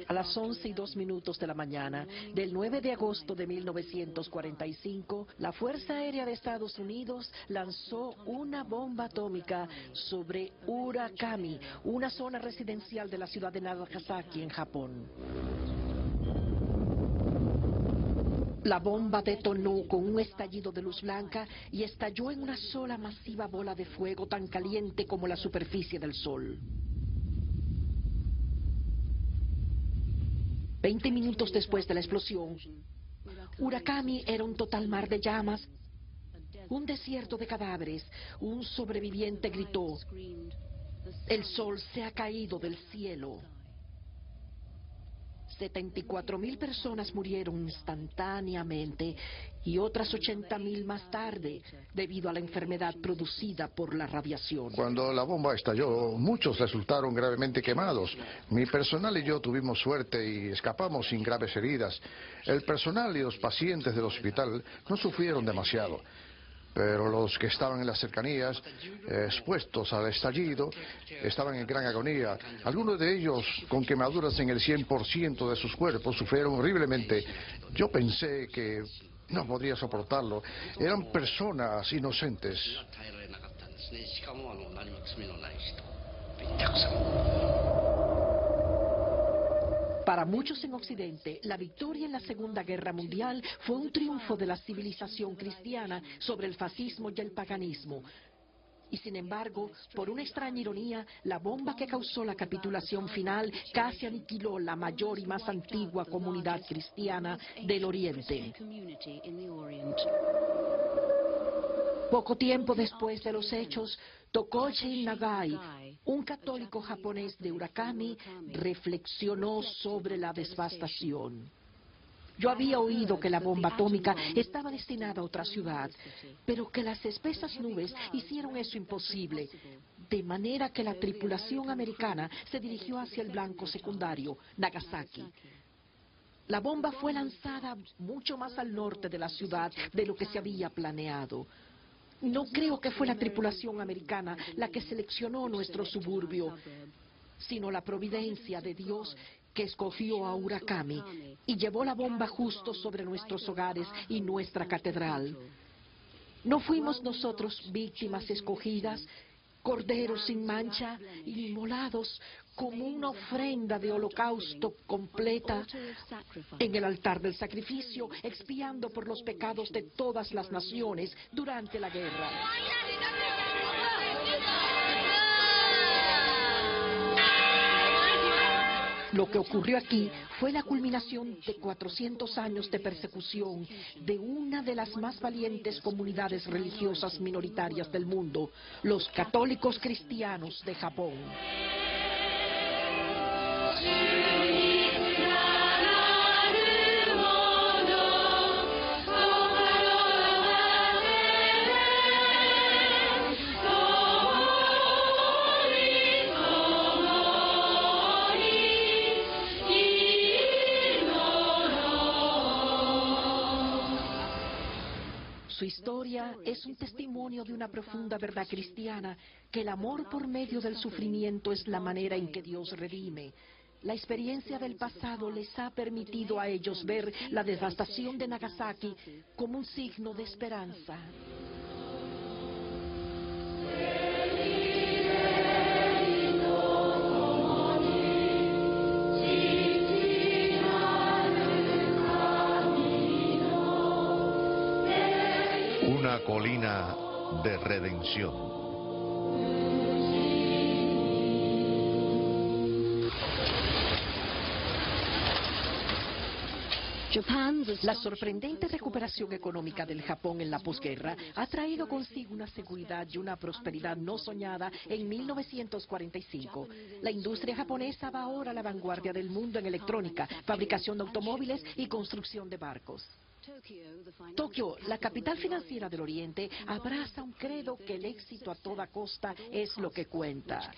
A las 11:02 de la mañana del 9 de agosto de 1945, la Fuerza Aérea de Estados Unidos lanzó una bomba atómica sobre Urakami, una zona residencial de la ciudad de Nagasaki, en Japón. La bomba detonó con un estallido de luz blanca y estalló en una sola masiva bola de fuego tan caliente como la superficie del Sol. 20 minutos después de la explosión, Urakami era un total mar de llamas, un desierto de cadáveres. Un sobreviviente gritó: "El sol se ha caído del cielo". 74.000 personas murieron instantáneamente y otras 80.000 más tarde debido a la enfermedad producida por la radiación. Cuando la bomba estalló, muchos resultaron gravemente quemados. Mi personal y yo tuvimos suerte y escapamos sin graves heridas. El personal y los pacientes del hospital no sufrieron demasiado. Pero los que estaban en las cercanías, expuestos al estallido, estaban en gran agonía. Algunos de ellos, con quemaduras en el 100% de sus cuerpos, sufrieron horriblemente. Yo pensé que no podría soportarlo. Eran personas inocentes. Para muchos en Occidente, la victoria en la Segunda Guerra Mundial fue un triunfo de la civilización cristiana sobre el fascismo y el paganismo. Y sin embargo, por una extraña ironía, la bomba que causó la capitulación final casi aniquiló la mayor y más antigua comunidad cristiana del Oriente. Poco tiempo después de los hechos, Tokoshi Nagai, un católico japonés de Urakami, reflexionó sobre la devastación. Yo había oído que la bomba atómica estaba destinada a otra ciudad, pero que las espesas nubes hicieron eso imposible, de manera que la tripulación americana se dirigió hacia el blanco secundario, Nagasaki. La bomba fue lanzada mucho más al norte de la ciudad de lo que se había planeado. No creo que fue la tripulación americana la que seleccionó nuestro suburbio, sino la providencia de Dios que escogió a Urakami y llevó la bomba justo sobre nuestros hogares y nuestra catedral. ¿No fuimos nosotros víctimas escogidas, corderos sin mancha, inmolados como una ofrenda de holocausto completa en el altar del sacrificio, expiando por los pecados de todas las naciones durante la guerra? Lo que ocurrió aquí fue la culminación de 400 años de persecución de una de las más valientes comunidades religiosas minoritarias del mundo, los católicos cristianos de Japón. Su historia es un testimonio de una profunda verdad cristiana, que el amor por medio del sufrimiento es la manera en que Dios redime. La experiencia del pasado les ha permitido a ellos ver la devastación de Nagasaki como un signo de esperanza. Una colina de redención. La sorprendente recuperación económica del Japón en la posguerra ha traído consigo una seguridad y una prosperidad no soñada en 1945. La industria japonesa va ahora a la vanguardia del mundo en electrónica, fabricación de automóviles y construcción de barcos. Tokio, la capital financiera del Oriente, abraza un credo que el éxito a toda costa es lo que cuenta.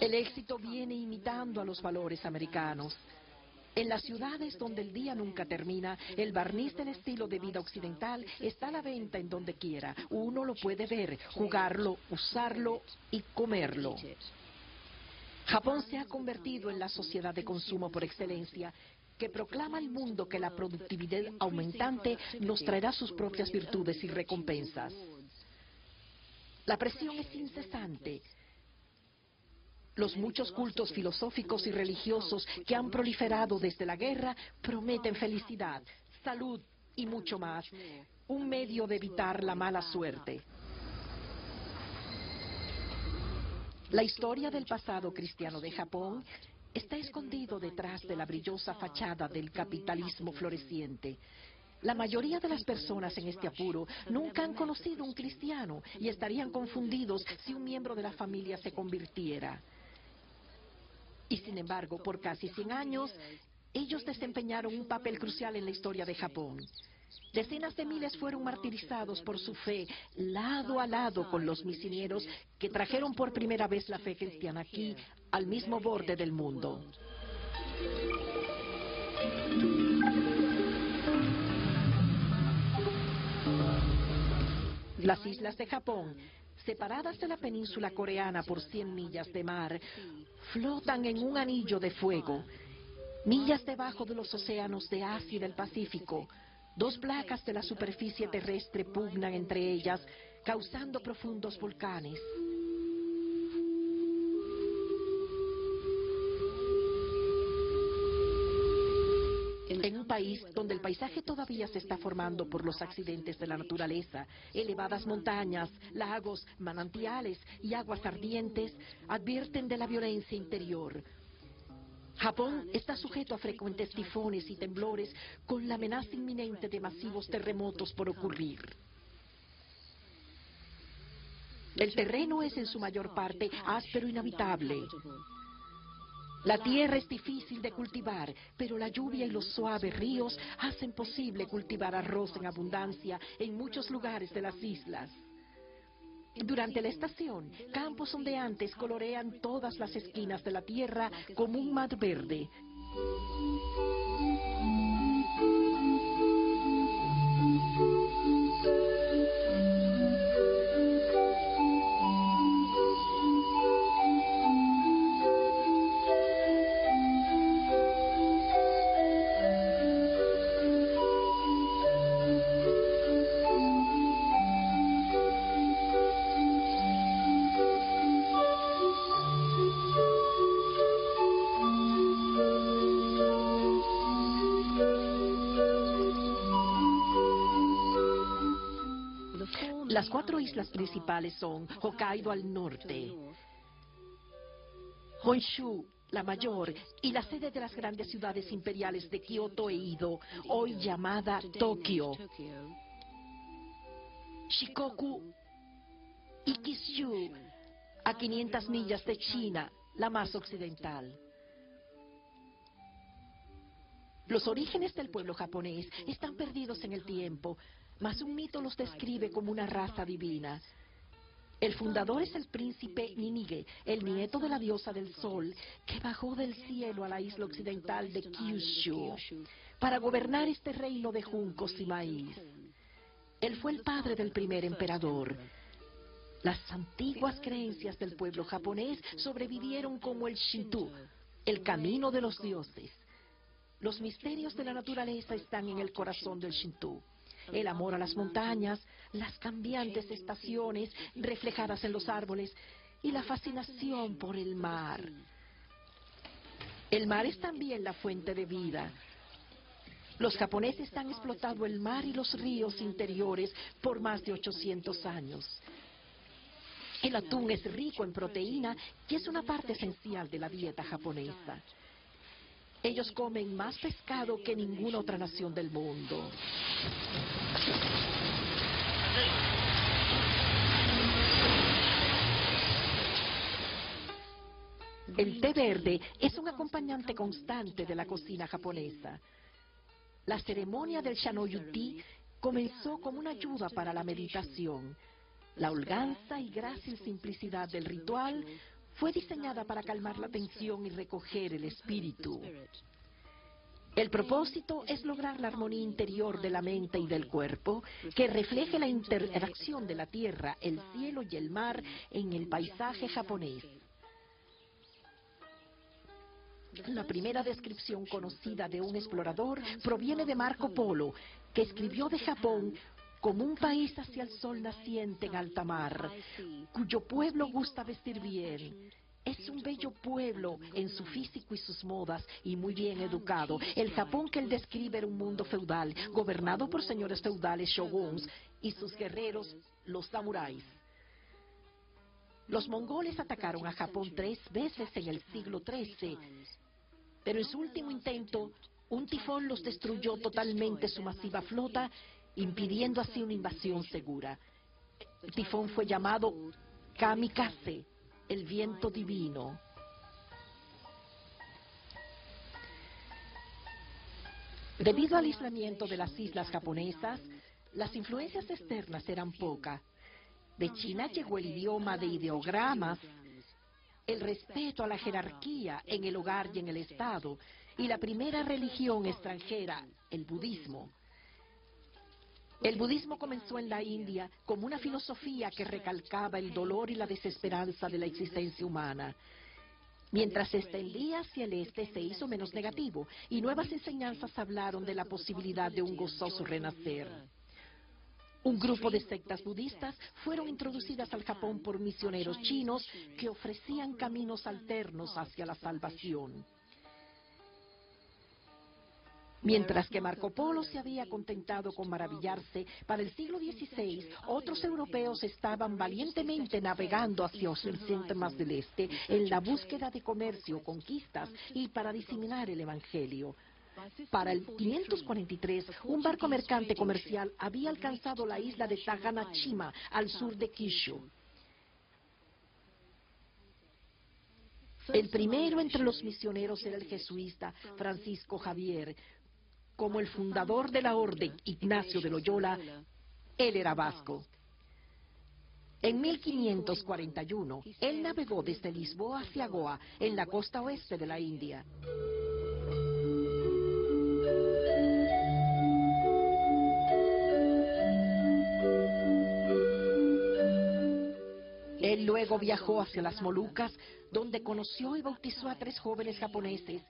El éxito viene imitando a los valores americanos. En las ciudades donde el día nunca termina, el barniz del estilo de vida occidental está a la venta en donde quiera. Uno lo puede ver, jugarlo, usarlo y comerlo. Japón se ha convertido en la sociedad de consumo por excelencia, que proclama al mundo que la productividad aumentante nos traerá sus propias virtudes y recompensas. La presión es incesante. Los muchos cultos filosóficos y religiosos que han proliferado desde la guerra prometen felicidad, salud y mucho más, un medio de evitar la mala suerte. La historia del pasado cristiano de Japón está escondido detrás de la brillosa fachada del capitalismo floreciente. La mayoría de las personas en este apuro nunca han conocido un cristiano y estarían confundidos si un miembro de la familia se convirtiera. Y sin embargo, por casi 100 años, ellos desempeñaron un papel crucial en la historia de Japón. Decenas de miles fueron martirizados por su fe, lado a lado con los misioneros que trajeron por primera vez la fe cristiana aquí, al mismo borde del mundo. Las islas de Japón, separadas de la península coreana por 100 millas de mar, flotan en un anillo de fuego. Millas debajo de los océanos de Asia y del Pacífico, dos placas de la superficie terrestre pugnan entre ellas, causando profundos volcanes. En un país donde el paisaje todavía se está formando por los accidentes de la naturaleza, elevadas montañas, lagos, manantiales y aguas ardientes advierten de la violencia interior. Japón está sujeto a frecuentes tifones y temblores con la amenaza inminente de masivos terremotos por ocurrir. El terreno es en su mayor parte áspero e inhabitable. La tierra es difícil de cultivar, pero la lluvia y los suaves ríos hacen posible cultivar arroz en abundancia en muchos lugares de las islas. Durante la estación, campos ondeantes colorean todas las esquinas de la tierra como un mar verde. Las 4 islas principales son Hokkaido al norte, Honshu, la mayor, y la sede de las grandes ciudades imperiales de Kioto e Edo, hoy llamada Tokio, Shikoku y Kyushu, a 500 millas de China, la más occidental. Los orígenes del pueblo japonés están perdidos en el tiempo, mas un mito los describe como una raza divina. El fundador es el príncipe Ninige, el nieto de la diosa del sol, que bajó del cielo a la isla occidental de Kyushu para gobernar este reino de juncos y maíz. Él fue el padre del primer emperador. Las antiguas creencias del pueblo japonés sobrevivieron como el Shinto, el camino de los dioses. Los misterios de la naturaleza están en el corazón del Shinto. El amor a las montañas, las cambiantes estaciones reflejadas en los árboles y la fascinación por el mar. El mar es también la fuente de vida. Los japoneses han explotado el mar y los ríos interiores por más de 800 años. El atún es rico en proteína y es una parte esencial de la dieta japonesa. Ellos comen más pescado que ninguna otra nación del mundo. El té verde es un acompañante constante de la cocina japonesa. La ceremonia del Shanoyu-ti comenzó como una ayuda para la meditación. La holganza y grácil simplicidad del ritual fue diseñada para calmar la tensión y recoger el espíritu. El propósito es lograr la armonía interior de la mente y del cuerpo, que refleje la interacción de la tierra, el cielo y el mar en el paisaje japonés. La primera descripción conocida de un explorador proviene de Marco Polo, que escribió de Japón como un país hacia el sol naciente en alta mar, cuyo pueblo gusta vestir bien. Es un bello pueblo en su físico y sus modas, y muy bien educado. El Japón que él describe era un mundo feudal, gobernado por señores feudales, shoguns, y sus guerreros, los samuráis. Los mongoles atacaron a Japón 3 veces en el siglo XIII, pero en su último intento, un tifón los destruyó totalmente su masiva flota, impidiendo así una invasión segura. El tifón fue llamado Kamikaze, el viento divino. Debido al aislamiento de las islas japonesas, las influencias externas eran pocas. De China llegó el idioma de ideogramas, el respeto a la jerarquía en el hogar y en el Estado, y la primera religión extranjera, el budismo. El budismo comenzó en la India como una filosofía que recalcaba el dolor y la desesperanza de la existencia humana. Mientras se extendía hacia el este, se hizo menos negativo, y nuevas enseñanzas hablaron de la posibilidad de un gozoso renacer. Un grupo de sectas budistas fueron introducidas al Japón por misioneros chinos que ofrecían caminos alternos hacia la salvación. Mientras que Marco Polo se había contentado con maravillarse, para el siglo XVI otros europeos estaban valientemente navegando hacia el occidente más del este en la búsqueda de comercio, conquistas y para diseminar el evangelio. Para el 543, un barco mercante comercial había alcanzado la isla de Taganashima, al sur de Kyushu. El primero entre los misioneros era el jesuita Francisco Javier. Como el fundador de la orden, Ignacio de Loyola, él era vasco. En 1541, él navegó desde Lisboa hacia Goa, en la costa oeste de la India. Él luego viajó hacia las Molucas, donde conoció y bautizó a 3 jóvenes japoneses.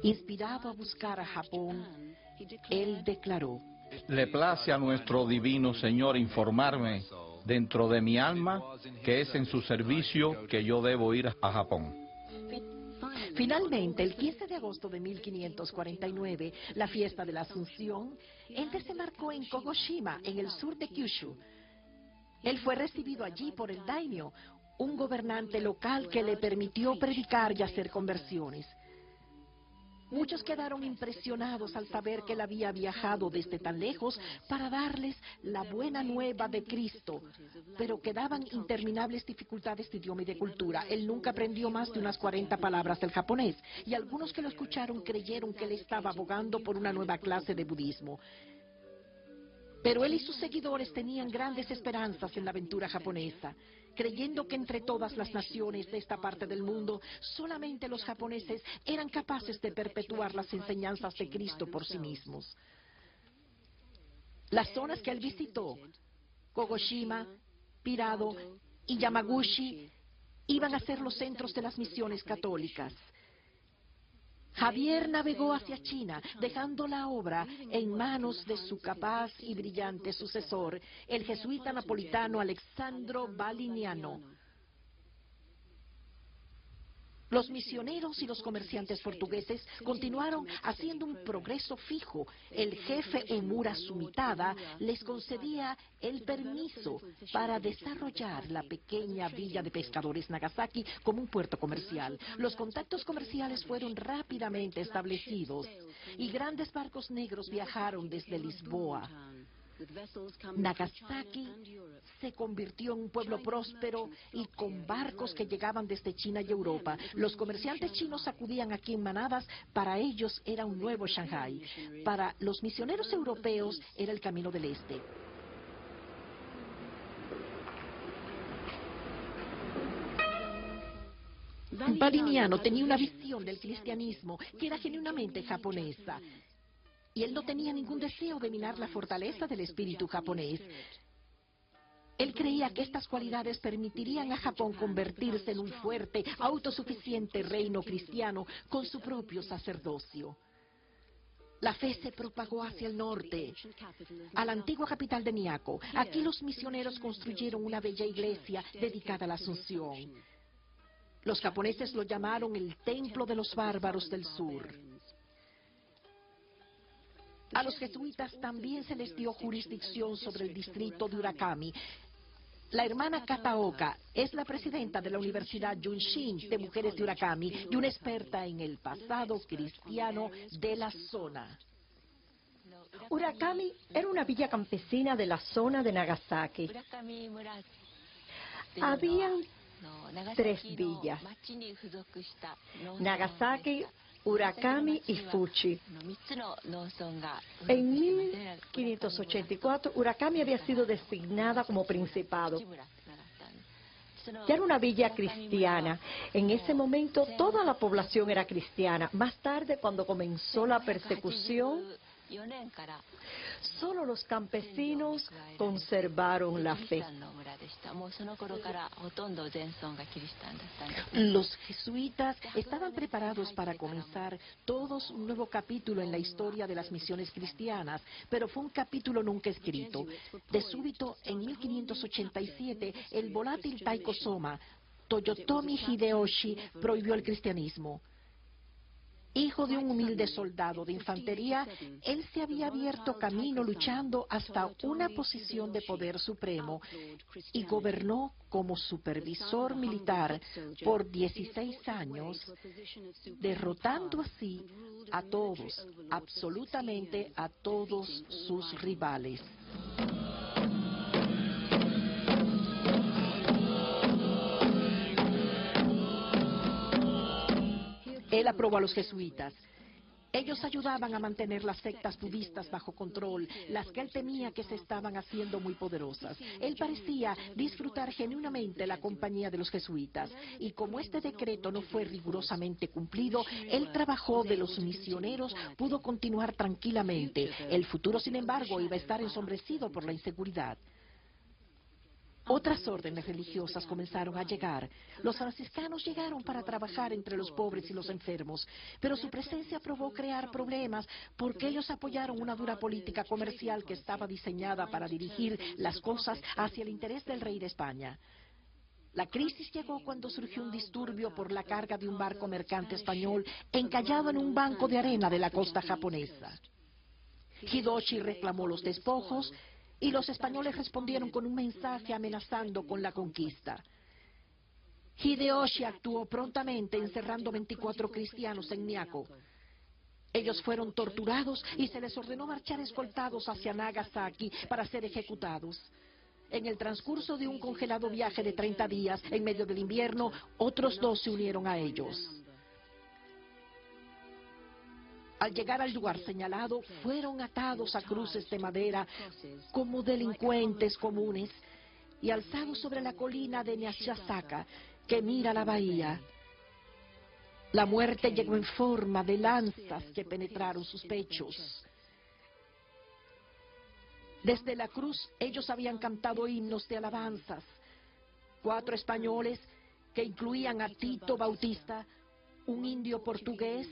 Inspirado a buscar a Japón, él declaró: Le place a nuestro divino Señor informarme dentro de mi alma que es en su servicio que yo debo ir a Japón. Finalmente, el 15 de agosto de 1549, la fiesta de la Asunción, él desembarcó en Kagoshima, en el sur de Kyushu. Él fue recibido allí por el daimyo, un gobernante local que le permitió predicar y hacer conversiones. Muchos quedaron impresionados al saber que él había viajado desde tan lejos para darles la buena nueva de Cristo, pero quedaban interminables dificultades de idioma y de cultura. Él nunca aprendió más de unas 40 palabras del japonés, y algunos que lo escucharon creyeron que él estaba abogando por una nueva clase de budismo. Pero él y sus seguidores tenían grandes esperanzas en la aventura japonesa, creyendo que entre todas las naciones de esta parte del mundo, solamente los japoneses eran capaces de perpetuar las enseñanzas de Cristo por sí mismos. Las zonas que él visitó, Kagoshima, Pirado y Yamaguchi, iban a ser los centros de las misiones católicas. Javier navegó hacia China, dejando la obra en manos de su capaz y brillante sucesor, el jesuita napolitano Alessandro Valignano. Los misioneros y los comerciantes portugueses continuaron haciendo un progreso fijo. El jefe Emura Sumitada les concedía el permiso para desarrollar la pequeña villa de pescadores Nagasaki como un puerto comercial. Los contactos comerciales fueron rápidamente establecidos y grandes barcos negros viajaron desde Lisboa. Nagasaki se convirtió en un pueblo próspero y con barcos que llegaban desde China y Europa. Los comerciantes chinos acudían aquí en manadas. Para ellos era un nuevo Shanghái. Para los misioneros europeos era el camino del este. Valignano tenía una visión del cristianismo que era genuinamente japonesa. Y él no tenía ningún deseo de minar la fortaleza del espíritu japonés. Él creía que estas cualidades permitirían a Japón convertirse en un fuerte, autosuficiente reino cristiano con su propio sacerdocio. La fe se propagó hacia el norte, a la antigua capital de Miyako. Aquí los misioneros construyeron una bella iglesia dedicada a la Asunción. Los japoneses lo llamaron el Templo de los Bárbaros del Sur. A los jesuitas también se les dio jurisdicción sobre el distrito de Urakami. La hermana Kataoka es la presidenta de la Universidad Junshin de Mujeres de Urakami y una experta en el pasado cristiano de la zona. Urakami era una villa campesina de la zona de Nagasaki. Habían 3 villas: Nagasaki, Urakami y Fuchi. En 1584, Urakami había sido designada como principado. Ya era una villa cristiana. En ese momento toda la población era cristiana. Más tarde, cuando comenzó la persecución, solo los campesinos conservaron la fe. Los jesuitas estaban preparados para comenzar todos un nuevo capítulo en la historia de las misiones cristianas, pero fue un capítulo nunca escrito. De súbito, en 1587, el volátil Taiko Soma, Toyotomi Hideyoshi, prohibió el cristianismo. Hijo de un humilde soldado de infantería, él se había abierto camino luchando hasta una posición de poder supremo y gobernó como supervisor militar por 16 años, derrotando así a todos, absolutamente a todos sus rivales. Él aprobó a los jesuitas. Ellos ayudaban a mantener las sectas budistas bajo control, las que él temía que se estaban haciendo muy poderosas. Él parecía disfrutar genuinamente la compañía de los jesuitas, y como este decreto no fue rigurosamente cumplido, el trabajo de los misioneros pudo continuar tranquilamente. El futuro, sin embargo, iba a estar ensombrecido por la inseguridad. Otras órdenes religiosas comenzaron a llegar. Los franciscanos llegaron para trabajar entre los pobres y los enfermos, pero su presencia probó crear problemas porque ellos apoyaron una dura política comercial que estaba diseñada para dirigir las cosas hacia el interés del rey de España. La crisis llegó cuando surgió un disturbio por la carga de un barco mercante español encallado en un banco de arena de la costa japonesa. Hideyoshi reclamó los despojos y los españoles respondieron con un mensaje amenazando con la conquista. Hideyoshi actuó prontamente encerrando 24 cristianos en Miyako. Ellos fueron torturados y se les ordenó marchar escoltados hacia Nagasaki para ser ejecutados. En el transcurso de un congelado viaje de 30 días, en medio del invierno, otros 2 se unieron a ellos. Al llegar al lugar señalado, fueron atados a cruces de madera como delincuentes comunes y alzados sobre la colina de Nishasaka, que mira la bahía. La muerte llegó en forma de lanzas que penetraron sus pechos. Desde la cruz, ellos habían cantado himnos de alabanzas. 4 españoles, que incluían a Tito Bautista, un indio portugués,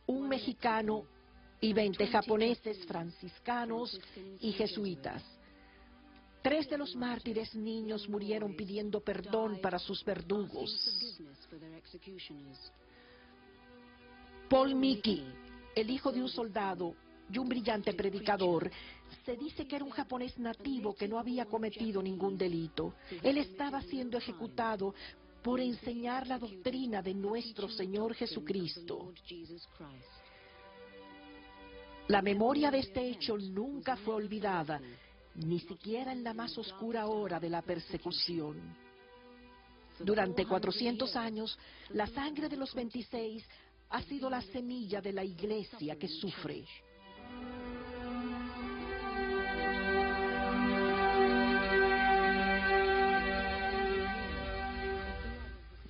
un mexicano y 20 japoneses, franciscanos y jesuitas. 3 de los mártires niños murieron pidiendo perdón para sus verdugos. Paul Miki, el hijo de un soldado y un brillante predicador, se dice que era un japonés nativo que no había cometido ningún delito. Él estaba siendo ejecutado por enseñar la doctrina de nuestro Señor Jesucristo. La memoria de este hecho nunca fue olvidada, ni siquiera en la más oscura hora de la persecución. Durante 400 años, la sangre de los 26 ha sido la semilla de la iglesia que sufre.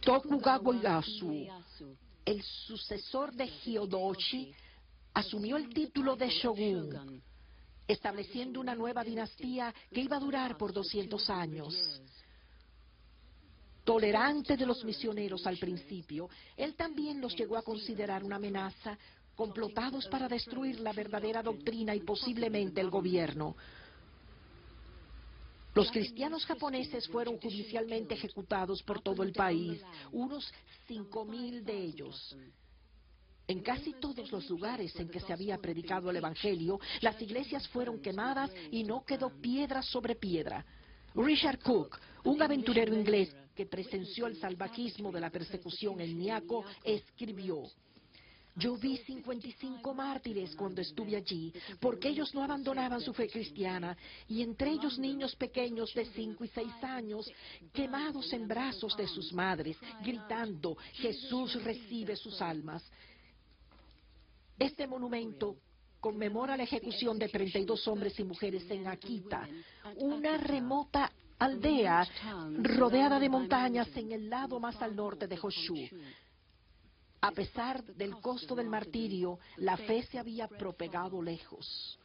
Tokugawa Ieyasu, el sucesor de Hideyoshi, asumió el título de shogun. estableciendo una nueva dinastía que iba a durar por 200 años. Tolerante de los misioneros al principio, él también los llegó a considerar una amenaza, complotados para destruir la verdadera doctrina y posiblemente el gobierno. Los cristianos japoneses fueron judicialmente ejecutados por todo el país, unos 5.000 de ellos. En casi todos los lugares en que se había predicado el Evangelio, las iglesias fueron quemadas y no quedó piedra sobre piedra. Richard Cook, un aventurero inglés que presenció el salvajismo de la persecución en Miyako, escribió: "Yo vi 55 mártires cuando estuve allí, porque ellos no abandonaban su fe cristiana, y entre ellos niños pequeños de 5 y 6 años, quemados en brazos de sus madres, gritando, 'Jesús recibe sus almas'". Este monumento conmemora la ejecución de 32 hombres y mujeres en Akita, una remota aldea rodeada de montañas en el lado más al norte de Honshu. A pesar del costo del martirio, la fe se había propagado lejos.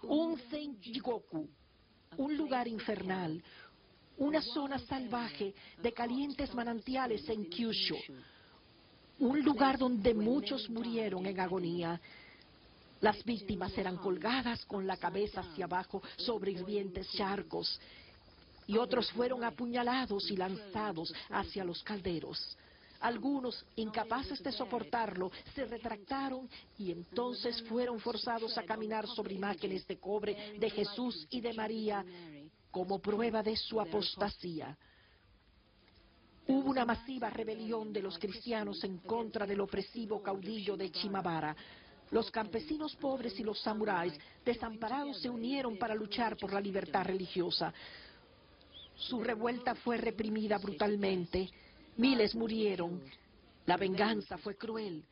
Un Senjigoku, un lugar infernal, una zona salvaje de calientes manantiales en Kyushu, un lugar donde muchos murieron en agonía. Las víctimas eran colgadas con la cabeza hacia abajo sobre hirvientes charcos, y otros fueron apuñalados y lanzados hacia los calderos. Algunos, incapaces de soportarlo, se retractaron y entonces fueron forzados a caminar sobre imágenes de cobre de Jesús y de María como prueba de su apostasía. Hubo una masiva rebelión de los cristianos en contra del opresivo caudillo de Shimabara. Los campesinos pobres y los samuráis desamparados se unieron para luchar por la libertad religiosa. Su revuelta fue reprimida brutalmente. Miles murieron. La venganza fue cruel.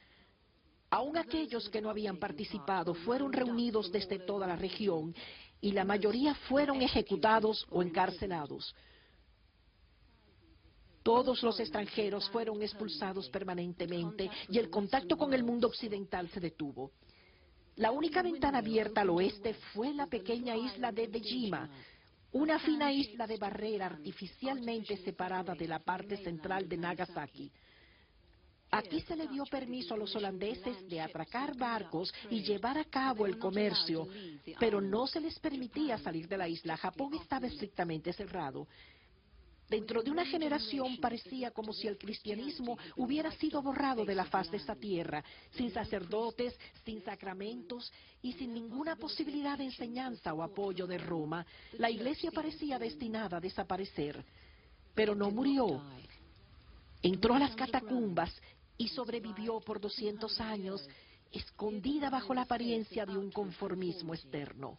Aún aquellos que no habían participado fueron reunidos desde toda la región y la mayoría fueron ejecutados o encarcelados. Todos los extranjeros fueron expulsados permanentemente y el contacto con el mundo occidental se detuvo. La única ventana abierta al oeste fue la pequeña isla de Dejima, una fina isla de barrera artificialmente separada de la parte central de Nagasaki. Aquí se le dio permiso a los holandeses de atracar barcos y llevar a cabo el comercio, pero no se les permitía salir de la isla. Japón estaba estrictamente cerrado. Dentro de una generación parecía como si el cristianismo hubiera sido borrado de la faz de esta tierra, sin sacerdotes, sin sacramentos y sin ninguna posibilidad de enseñanza o apoyo de Roma. La iglesia parecía destinada a desaparecer, pero no murió. Entró a las catacumbas y sobrevivió por 200 años, escondida bajo la apariencia de un conformismo externo.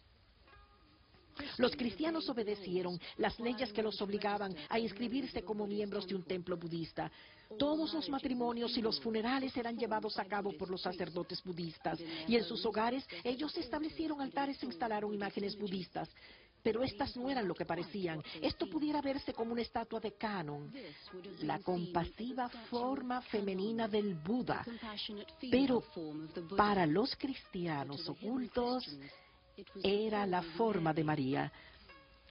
Los cristianos obedecieron las leyes que los obligaban a inscribirse como miembros de un templo budista. Todos los matrimonios y los funerales eran llevados a cabo por los sacerdotes budistas, y en sus hogares ellos establecieron altares e instalaron imágenes budistas. Pero estas no eran lo que parecían. Esto pudiera verse como una estatua de Kannon, la compasiva forma femenina del Buda. Pero para los cristianos ocultos era la forma de María.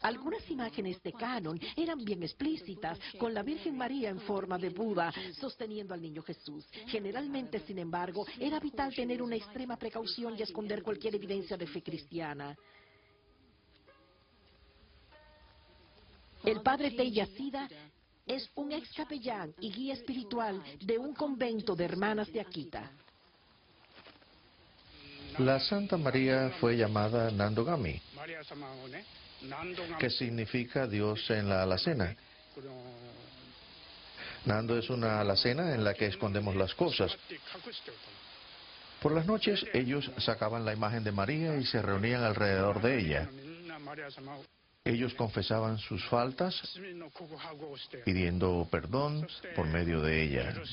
Algunas imágenes de Kannon eran bien explícitas, con la Virgen María en forma de Buda sosteniendo al niño Jesús. Generalmente, sin embargo, era vital tener una extrema precaución y esconder cualquier evidencia de fe cristiana. El padre Teyasida es un ex capellán y guía espiritual de un convento de hermanas de Akita. La Santa María fue llamada Nandogami, que significa Dios en la alacena. Nando es una alacena en la que escondemos las cosas. Por las noches ellos sacaban la imagen de María y se reunían alrededor de ella. Ellos confesaban sus faltas, pidiendo perdón por medio de ella.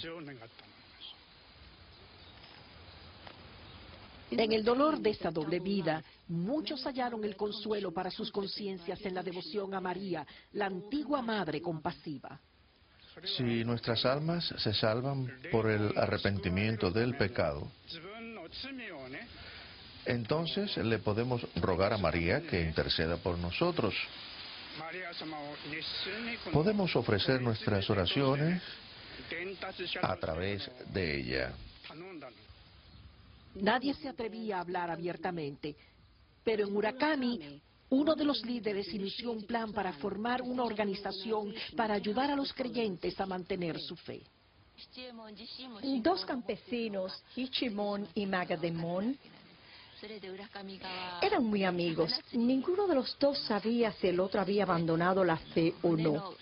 En el dolor de esta doble vida, muchos hallaron el consuelo para sus conciencias en la devoción a María, la antigua Madre compasiva. Si nuestras almas se salvan por el arrepentimiento del pecado, entonces le podemos rogar a María que interceda por nosotros. Podemos ofrecer nuestras oraciones a través de ella. Nadie se atrevía a hablar abiertamente, pero en Murakami, uno de los líderes inició un plan para formar una organización para ayudar a los creyentes a mantener su fe. Dos campesinos, Hichimon y Magademon, eran muy amigos. Ninguno de los dos sabía si el otro había abandonado la fe o no.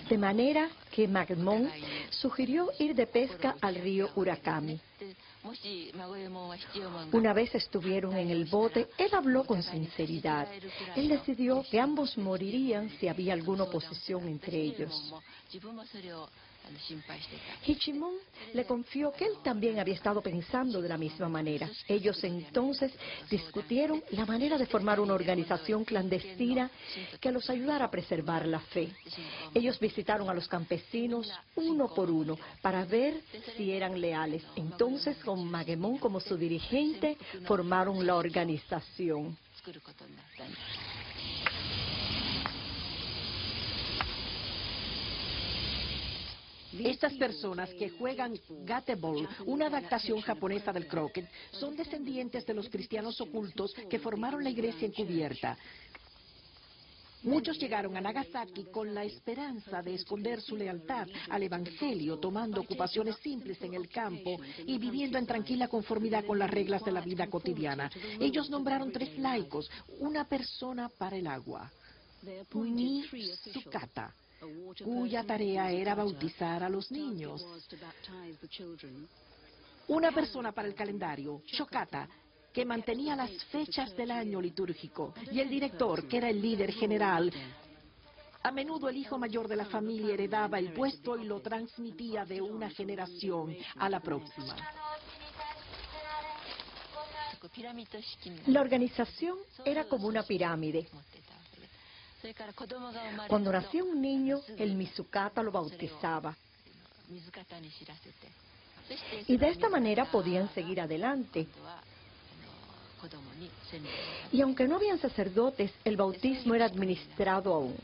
De manera que Magademon sugirió ir de pesca al río Urakami. Una vez estuvieron en el bote, él habló con sinceridad. Él decidió que ambos morirían si había alguna oposición entre ellos. Hichimon le confió que él también había estado pensando de la misma manera. Ellos entonces discutieron la manera de formar una organización clandestina que los ayudara a preservar la fe. Ellos visitaron a los campesinos uno por uno para ver si eran leales. Entonces, con Magemon como su dirigente, formaron la organización. Estas personas que juegan gatebol, una adaptación japonesa del croquet, son descendientes de los cristianos ocultos que formaron la iglesia encubierta. Muchos llegaron a Nagasaki con la esperanza de esconder su lealtad al Evangelio, tomando ocupaciones simples en el campo y viviendo en tranquila conformidad con las reglas de la vida cotidiana. Ellos nombraron 3 laicos, una persona para el agua, Ni Tsukata, cuya tarea era bautizar a los niños, una persona para el calendario, Shokata, que mantenía las fechas del año litúrgico, y el director, que era el líder general. A menudo el hijo mayor de la familia heredaba el puesto y lo transmitía de una generación a la próxima. La organización era como una pirámide. Cuando nacía un niño, el Mizukata lo bautizaba. Y de esta manera podían seguir adelante. Y aunque no habían sacerdotes, el bautismo era administrado aún.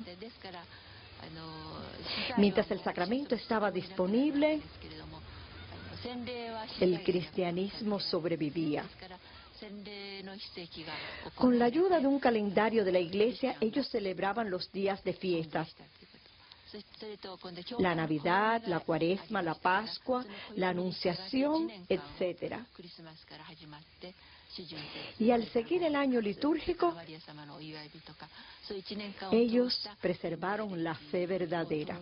Mientras el sacramento estaba disponible, el cristianismo sobrevivía. Con la ayuda de un calendario de la iglesia, ellos celebraban los días de fiestas. La Navidad, la Cuaresma, la Pascua, la Anunciación, etc. Y al seguir el año litúrgico, ellos preservaron la fe verdadera.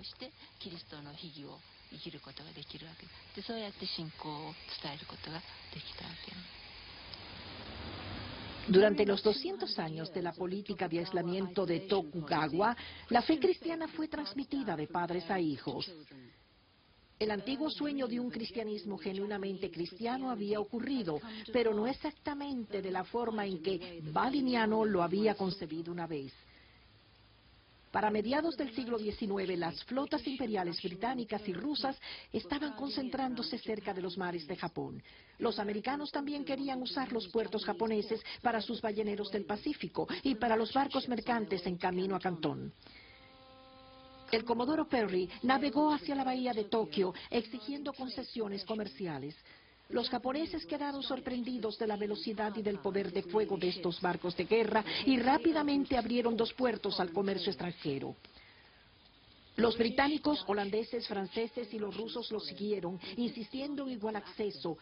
Durante los 200 años de la política de aislamiento de Tokugawa, la fe cristiana fue transmitida de padres a hijos. El antiguo sueño de un cristianismo genuinamente cristiano había ocurrido, pero no exactamente de la forma en que Valiniano lo había concebido una vez. Para mediados del siglo XIX, las flotas imperiales británicas y rusas estaban concentrándose cerca de los mares de Japón. Los americanos también querían usar los puertos japoneses para sus balleneros del Pacífico y para los barcos mercantes en camino a Cantón. El comodoro Perry navegó hacia la bahía de Tokio exigiendo concesiones comerciales. Los japoneses quedaron sorprendidos de la velocidad y del poder de fuego de estos barcos de guerra y rápidamente abrieron 2 puertos al comercio extranjero. Los británicos, holandeses, franceses y los rusos los siguieron, insistiendo en igual acceso.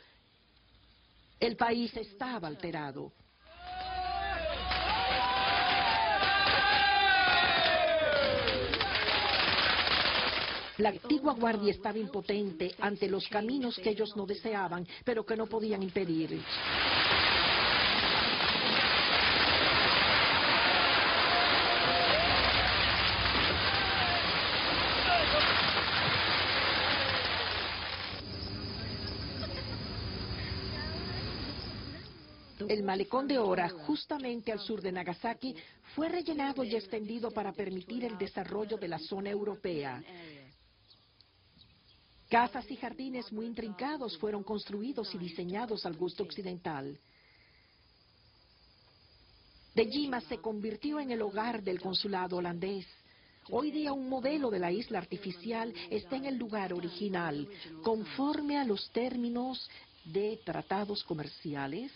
El país estaba alterado. La antigua guardia estaba impotente ante los caminos que ellos no deseaban, pero que no podían impedir. El malecón de Ora, justamente al sur de Nagasaki, fue rellenado y extendido para permitir el desarrollo de la zona europea. Casas y jardines muy intrincados fueron construidos y diseñados al gusto occidental. De Jima se convirtió en el hogar del consulado holandés. Hoy día un modelo de la isla artificial está en el lugar original, conforme a los términos de tratados comerciales.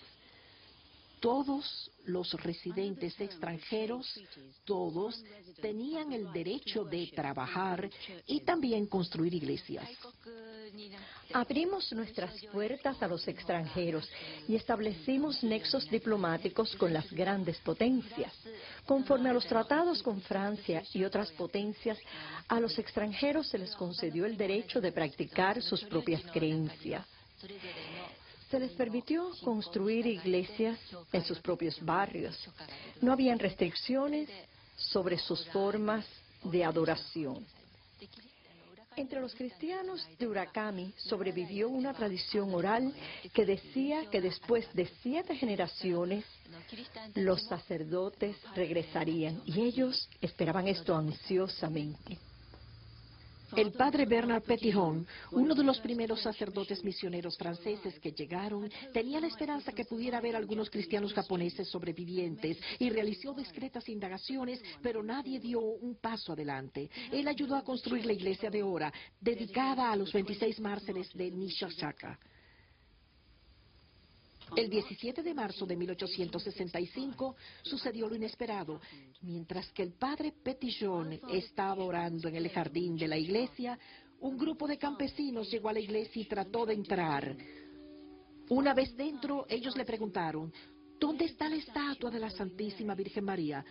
Todos los residentes extranjeros, todos, tenían el derecho de trabajar y también construir iglesias. Abrimos nuestras puertas a los extranjeros y establecimos nexos diplomáticos con las grandes potencias. Conforme a los tratados con Francia y otras potencias, a los extranjeros se les concedió el derecho de practicar sus propias creencias. Se les permitió construir iglesias en sus propios barrios. No habían restricciones sobre sus formas de adoración. Entre los cristianos de Urakami sobrevivió una tradición oral que decía que después de 7 generaciones los sacerdotes regresarían, y ellos esperaban esto ansiosamente. El padre Bernard Petitjon, uno de los primeros sacerdotes misioneros franceses que llegaron, tenía la esperanza que pudiera haber algunos cristianos japoneses sobrevivientes y realizó discretas indagaciones, pero nadie dio un paso adelante. Él ayudó a construir la iglesia de Ora, dedicada a los 26 mártires de Nishasaka. El 17 de marzo de 1865 sucedió lo inesperado. Mientras que el padre Petitjon estaba orando en el jardín de la iglesia, un grupo de campesinos llegó a la iglesia y trató de entrar. Una vez dentro, ellos le preguntaron, ¿dónde está la estatua de la Santísima Virgen María?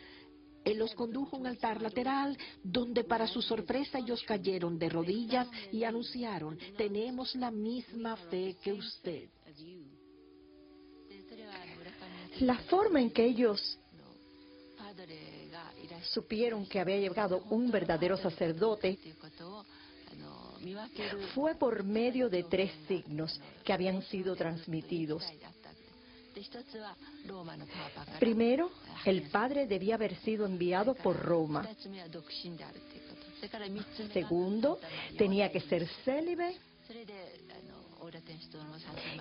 Él los condujo a un altar lateral, donde para su sorpresa ellos cayeron de rodillas y anunciaron, tenemos la misma fe que usted. La forma en que ellos supieron que había llegado un verdadero sacerdote fue por medio de 3 signos que habían sido transmitidos. Primero, el padre debía haber sido enviado por Roma. Segundo, tenía que ser célibe.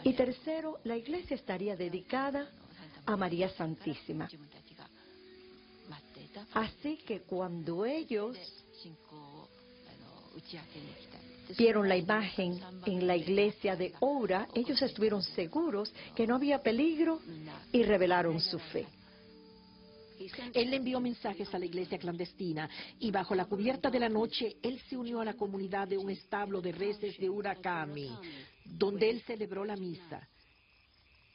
Y tercero, la iglesia estaría dedicada a María Santísima. Así que cuando ellos vieron la imagen en la iglesia de Oura, ellos estuvieron seguros que no había peligro y revelaron su fe. Él envió mensajes a la iglesia clandestina y bajo la cubierta de la noche, él se unió a la comunidad de un establo de reses de Urakami, donde él celebró la misa.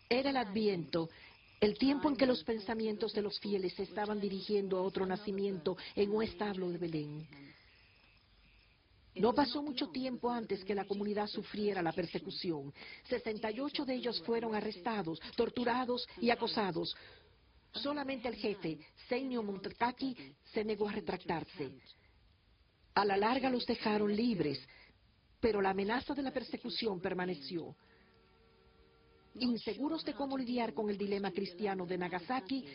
Era el Adviento, el tiempo en que los pensamientos de los fieles se estaban dirigiendo a otro nacimiento en un establo de Belén. No pasó mucho tiempo antes que la comunidad sufriera la persecución. 68 de ellos fueron arrestados, torturados y acosados. Solamente el jefe, Seinyo Montekaki, se negó a retractarse. A la larga los dejaron libres, pero la amenaza de la persecución permaneció. Inseguros de cómo lidiar con el dilema cristiano de Nagasaki,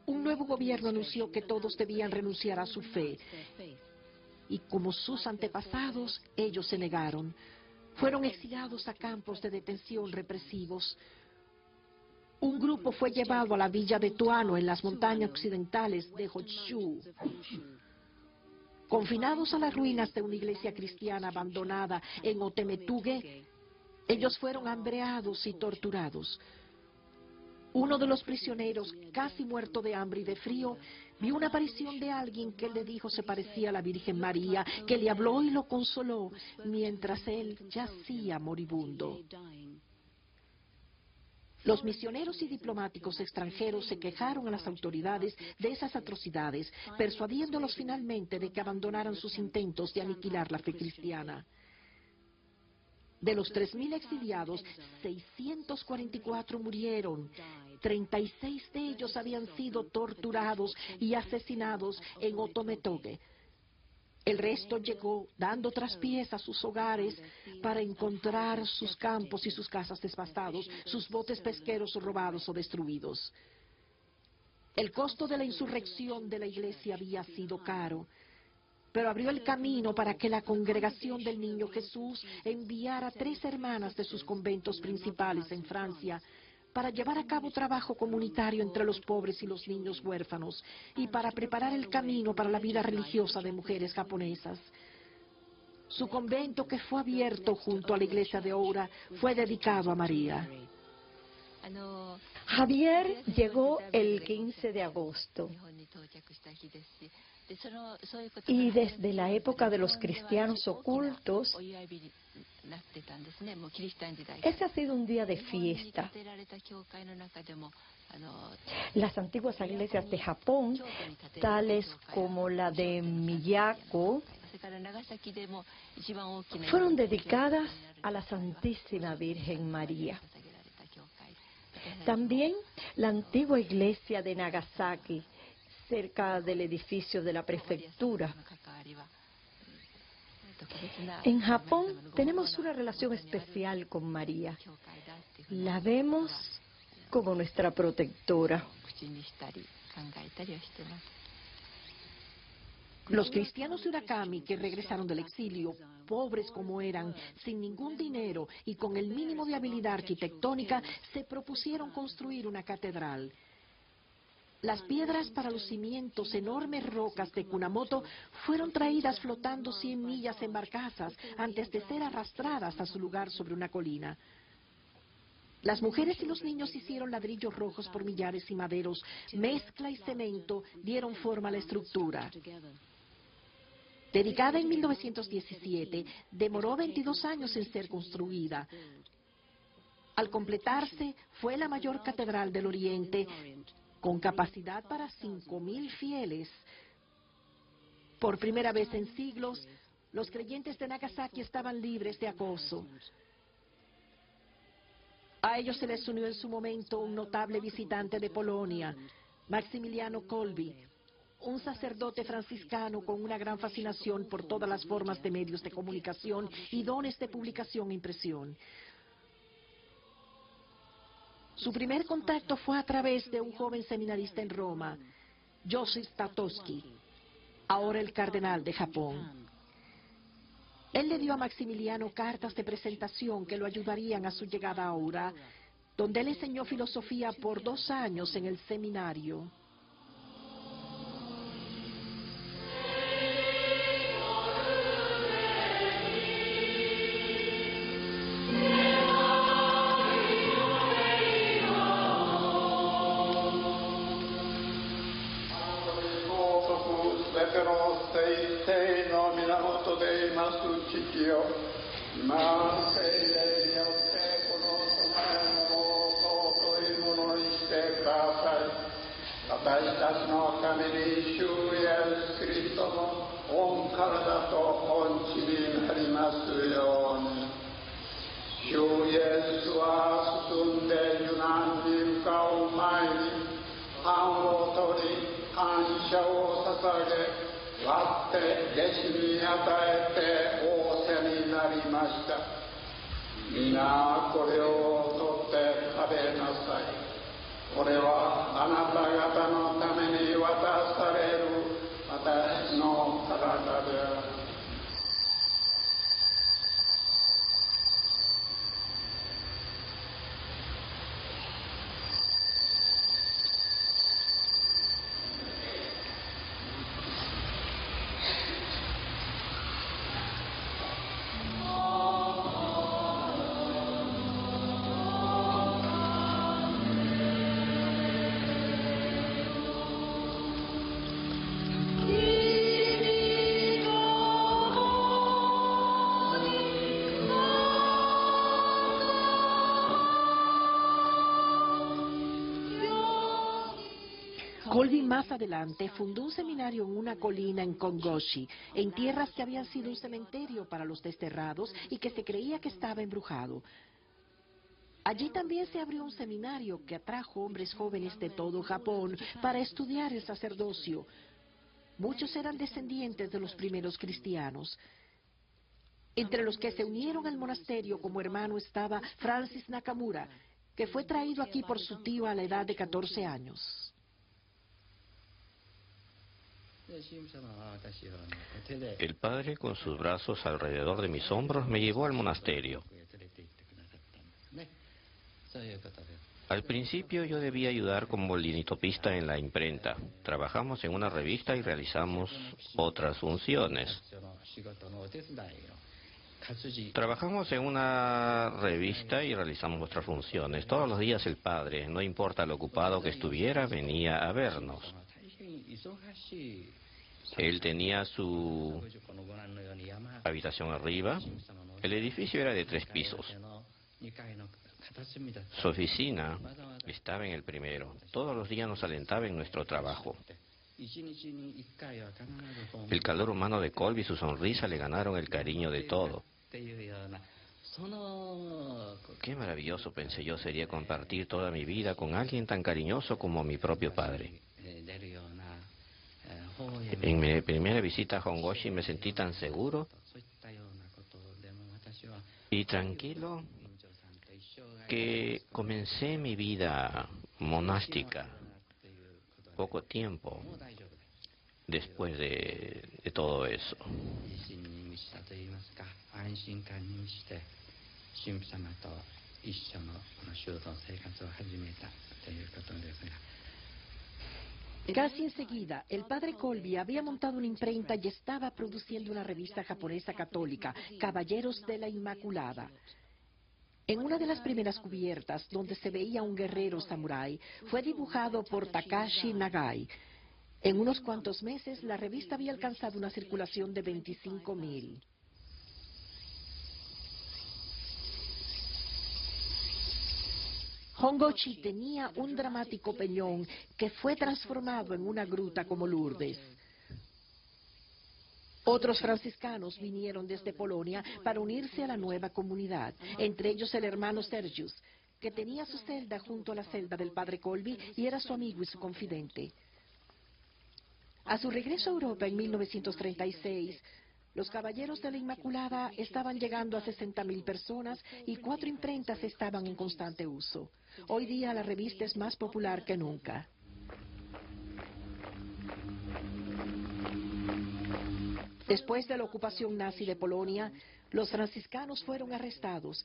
un nuevo gobierno anunció que todos debían renunciar a su fe. Y como sus antepasados, ellos se negaron. Fueron exiliados a campos de detención represivos. Un grupo fue llevado a la villa de Tuano en las montañas occidentales de Honshu. Confinados a las ruinas de una iglesia cristiana abandonada en Otemetuge, ellos fueron hambreados y torturados. Uno de los prisioneros, casi muerto de hambre y de frío, vio una aparición de alguien que le dijo se parecía a la Virgen María, que le habló y lo consoló mientras él yacía moribundo. Los misioneros y diplomáticos extranjeros se quejaron a las autoridades de esas atrocidades, persuadiéndolos finalmente de que abandonaran sus intentos de aniquilar la fe cristiana. De los 3.000 exiliados, 644 murieron. 36 de ellos habían sido torturados y asesinados en Otometoge. El resto llegó dando traspiés a sus hogares para encontrar sus campos y sus casas devastados, sus botes pesqueros robados o destruidos. El costo de la insurrección de la iglesia había sido caro, pero abrió el camino para que la Congregación del Niño Jesús enviara 3 hermanas de sus conventos principales en Francia para llevar a cabo trabajo comunitario entre los pobres y los niños huérfanos y para preparar el camino para la vida religiosa de mujeres japonesas. Su convento, que fue abierto junto a la iglesia de Oura, fue dedicado a María. Javier llegó el 15 de agosto y desde la época de los cristianos ocultos, ese ha sido un día de fiesta. Las antiguas iglesias de Japón, tales como la de Miyako, fueron dedicadas a la Santísima Virgen María. También la antigua iglesia de Nagasaki, cerca del edificio de la prefectura. En Japón tenemos una relación especial con María. La vemos como nuestra protectora. Los cristianos de Urakami que regresaron del exilio, pobres como eran, sin ningún dinero y con el mínimo de habilidad arquitectónica, se propusieron construir una catedral. Las piedras para los cimientos, enormes rocas de Kunamoto, fueron traídas flotando 100 millas en barcazas antes de ser arrastradas a su lugar sobre una colina. Las mujeres y los niños hicieron ladrillos rojos por millares y maderos, mezcla y cemento dieron forma a la estructura. Dedicada en 1917, demoró 22 años en ser construida. Al completarse, fue la mayor catedral del Oriente, con capacidad para 5.000 fieles. Por primera vez en siglos, los creyentes de Nagasaki estaban libres de acoso. A ellos se les unió en su momento un notable visitante de Polonia, Maximiliano Kolbe, un sacerdote franciscano con una gran fascinación por todas las formas de medios de comunicación y dones de publicación e impresión. Su primer contacto fue a través de un joven seminarista en Roma, Joseph Tatowski, ahora el cardenal de Japón. Él le dio a Maximiliano cartas de presentación que lo ayudarían a su llegada a Oura, donde él enseñó filosofía por 2 años en el seminario. Kolbe más adelante fundó un seminario en una colina en Kongoshi, en tierras que habían sido un cementerio para los desterrados y que se creía que estaba embrujado. Allí también se abrió un seminario que atrajo hombres jóvenes de todo Japón para estudiar el sacerdocio. Muchos eran descendientes de los primeros cristianos. Entre los que se unieron al monasterio como hermano estaba Francis Nakamura, que fue traído aquí por su tío a la edad de 14 años. El padre, con sus brazos alrededor de mis hombros, me llevó al monasterio. Al principio yo debía ayudar como linitopista en la imprenta. Trabajamos en una revista y realizamos otras funciones. Trabajamos en una revista y realizamos otras funciones. Todos los días el padre, no importa lo ocupado que estuviera, venía a vernos. Él tenía su habitación arriba. El edificio era de 3 pisos. Su oficina estaba en el primero. Todos los días nos alentaba en nuestro trabajo. El calor humano de Colby y su sonrisa le ganaron el cariño de todo. Qué maravilloso, pensé yo, sería compartir toda mi vida con alguien tan cariñoso como mi propio padre. En mi primera visita a Hongoshi me sentí tan seguro y tranquilo que comencé mi vida monástica poco tiempo después de todo eso. Casi enseguida, el padre Colby había montado una imprenta y estaba produciendo una revista japonesa católica, Caballeros de la Inmaculada. En una de las primeras cubiertas, donde se veía un guerrero samurái, fue dibujado por Takashi Nagai. En unos cuantos meses, la revista había alcanzado una circulación de 25,000. Hongoshi tenía un dramático peñón que fue transformado en una gruta como Lourdes. Otros franciscanos vinieron desde Polonia para unirse a la nueva comunidad, entre ellos el hermano Sergius, que tenía su celda junto a la celda del padre Colby y era su amigo y su confidente. A su regreso a Europa en 1936, los Caballeros de la Inmaculada estaban llegando a 60,000 personas y 4 imprentas estaban en constante uso. Hoy día la revista es más popular que nunca. Después de la ocupación nazi de Polonia, los franciscanos fueron arrestados.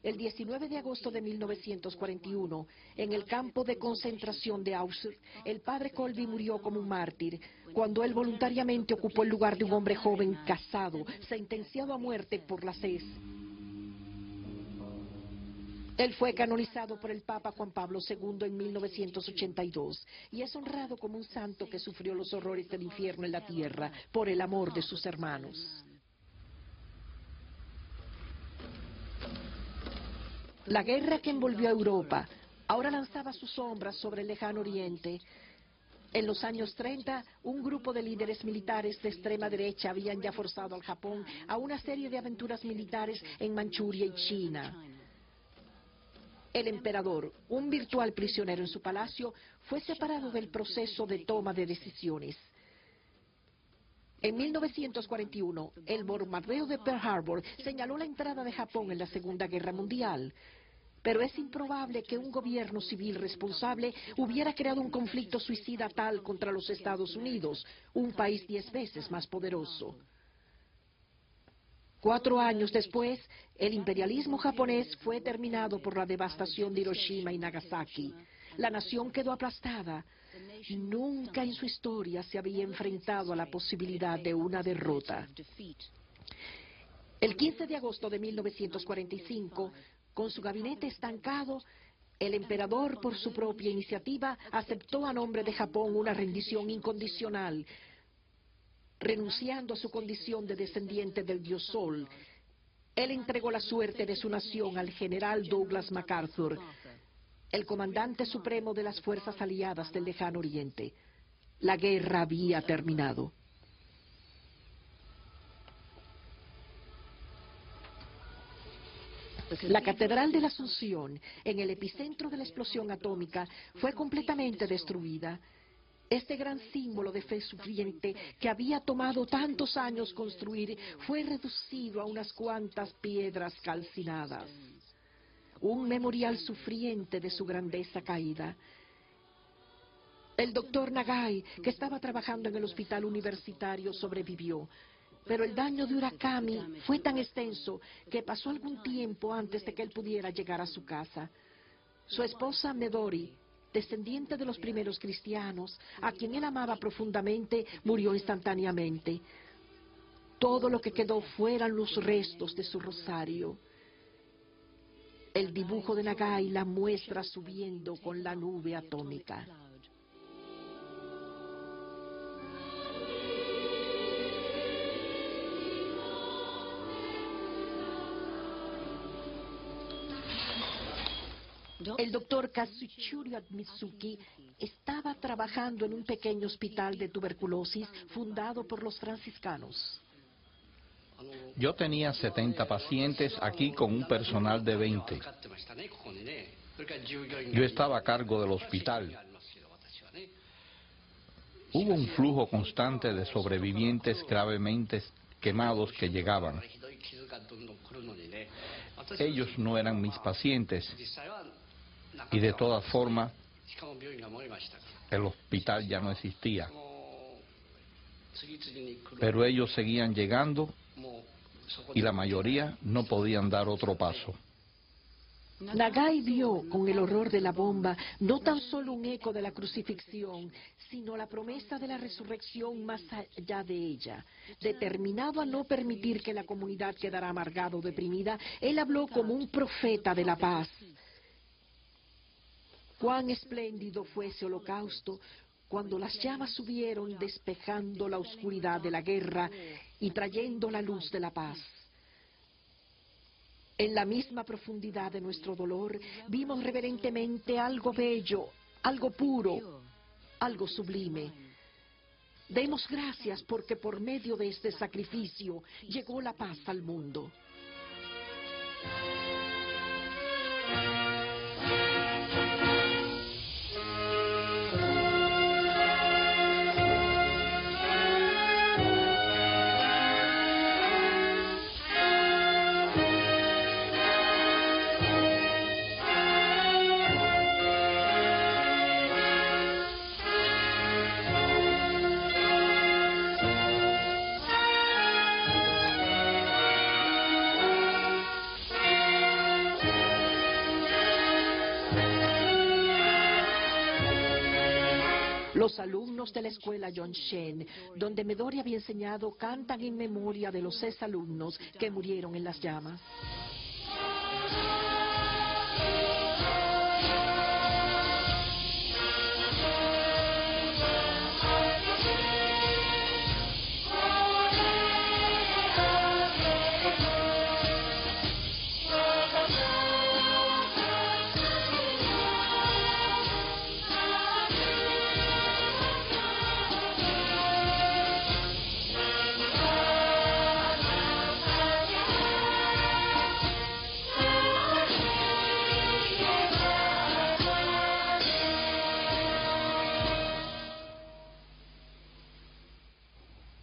El 19 de agosto de 1941, en el campo de concentración de Auschwitz, el padre Colby murió como un mártir, cuando él voluntariamente ocupó el lugar de un hombre joven casado, sentenciado a muerte por la SES. Él fue canonizado por el Papa Juan Pablo II en 1982 y es honrado como un santo que sufrió los horrores del infierno en la tierra por el amor de sus hermanos. La guerra que envolvió a Europa ahora lanzaba sus sombras sobre el lejano oriente. En los años 30, un grupo de líderes militares de extrema derecha habían ya forzado al Japón a una serie de aventuras militares en Manchuria y China. El emperador, un virtual prisionero en su palacio, fue separado del proceso de toma de decisiones. En 1941, el bombardeo de Pearl Harbor señaló la entrada de Japón en la Segunda Guerra Mundial. Pero es improbable que un gobierno civil responsable hubiera creado un conflicto suicida tal contra los Estados Unidos, un país 10 veces más poderoso. 4 años después, el imperialismo japonés fue terminado por la devastación de Hiroshima y Nagasaki. La nación quedó aplastada. Nunca en su historia se había enfrentado a la posibilidad de una derrota. El 15 de agosto de 1945, con su gabinete estancado, el emperador, por su propia iniciativa, aceptó a nombre de Japón una rendición incondicional, renunciando a su condición de descendiente del dios Sol. Él entregó la suerte de su nación al general Douglas MacArthur, el comandante supremo de las fuerzas aliadas del lejano oriente. La guerra había terminado. La Catedral de la Asunción, en el epicentro de la explosión atómica, fue completamente destruida. Este gran símbolo de fe sufriente que había tomado tantos años construir fue reducido a unas cuantas piedras calcinadas. Un memorial sufriente de su grandeza caída. El doctor Nagai, que estaba trabajando en el hospital universitario, sobrevivió. Pero el daño de Urakami fue tan extenso que pasó algún tiempo antes de que él pudiera llegar a su casa. Su esposa Medori, descendiente de los primeros cristianos, a quien él amaba profundamente, murió instantáneamente. Todo lo que quedó fueran los restos de su rosario. El dibujo de Nagai la muestra subiendo con la nube atómica. El doctor Kazuchiro Mitsuki estaba trabajando en un pequeño hospital de tuberculosis fundado por los franciscanos. Yo tenía 70 pacientes aquí con un personal de 20. Yo estaba a cargo del hospital. Hubo un flujo constante de sobrevivientes gravemente quemados que llegaban. Ellos no eran mis pacientes. Y de todas formas, el hospital ya no existía. Pero ellos seguían llegando y la mayoría no podían dar otro paso. Nagai vio con el horror de la bomba no tan solo un eco de la crucifixión, sino la promesa de la resurrección más allá de ella. Determinado a no permitir que la comunidad quedara amargada o deprimida, él habló como un profeta de la paz. Cuán espléndido fue ese holocausto cuando las llamas subieron despejando la oscuridad de la guerra y trayendo la luz de la paz. En la misma profundidad de nuestro dolor vimos reverentemente algo bello, algo puro, algo sublime. Demos gracias porque por medio de este sacrificio llegó la paz al mundo. Los alumnos de la escuela Yonshen, donde Midori había enseñado, cantan en memoria de los 6 alumnos que murieron en las llamas.